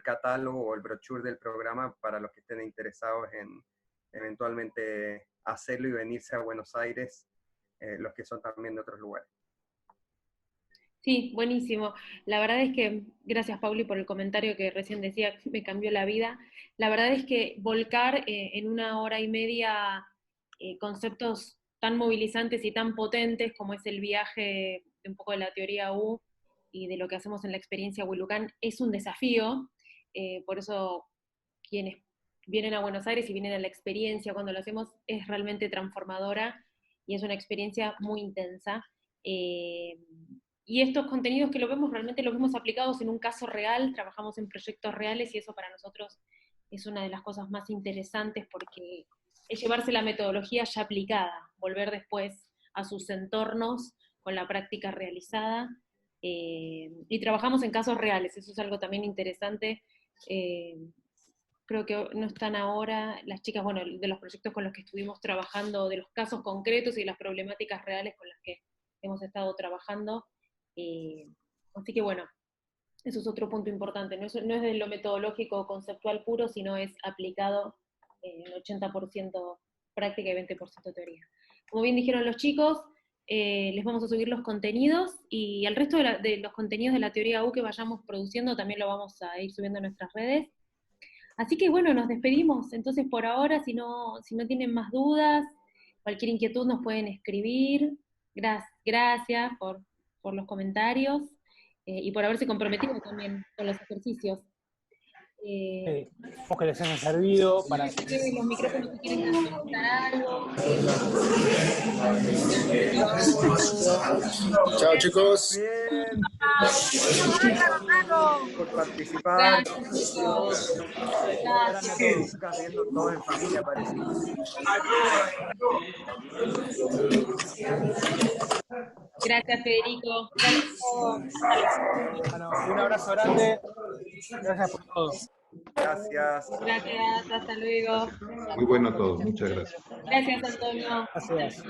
catálogo o el brochure del programa para los que estén interesados en eventualmente hacerlo y venirse a Buenos Aires, los que son también de otros lugares. Sí, buenísimo. La verdad es que, gracias Pauli por el comentario que recién decía, me cambió la vida. La verdad es que volcar en 1 hora y media conceptos tan movilizantes y tan potentes como es el viaje de un poco de la teoría U y de lo que hacemos en la experiencia Huelucán es un desafío. Por eso quienes vienen a Buenos Aires y vienen a la experiencia, cuando lo hacemos es realmente transformadora y es una experiencia muy intensa. Y estos contenidos que lo vemos, realmente los vemos aplicados en un caso real, trabajamos en proyectos reales y eso para nosotros es una de las cosas más interesantes porque es llevarse la metodología ya aplicada, volver después a sus entornos con la práctica realizada, y trabajamos en casos reales, eso es algo también interesante. Creo que no están ahora las chicas, bueno, de los proyectos con los que estuvimos trabajando, de los casos concretos y de las problemáticas reales con las que hemos estado trabajando. Así que bueno, eso es otro punto importante, no es de lo metodológico o conceptual puro, sino es aplicado en 80% práctica y 20% teoría. Como bien dijeron los chicos, les vamos a subir los contenidos y el resto de los contenidos de la teoría U que vayamos produciendo también lo vamos a ir subiendo a nuestras redes. Así que bueno, nos despedimos. Entonces por ahora, si no tienen más dudas, cualquier inquietud nos pueden escribir. Gracias por los comentarios y por haberse comprometido también con los ejercicios. Esperemos que les haya servido para los micrófonos si quieren comentar algo. Chao, chicos. Bien. Por participar. Gracias, chicos. Gracias. Viendo todo en familia, parece. Gracias, Federico. Bueno, un abrazo grande. Gracias por todo. Gracias. Gracias, hasta luego. Muy bueno todo, muchas gracias. Gracias, Antonio. Gracias.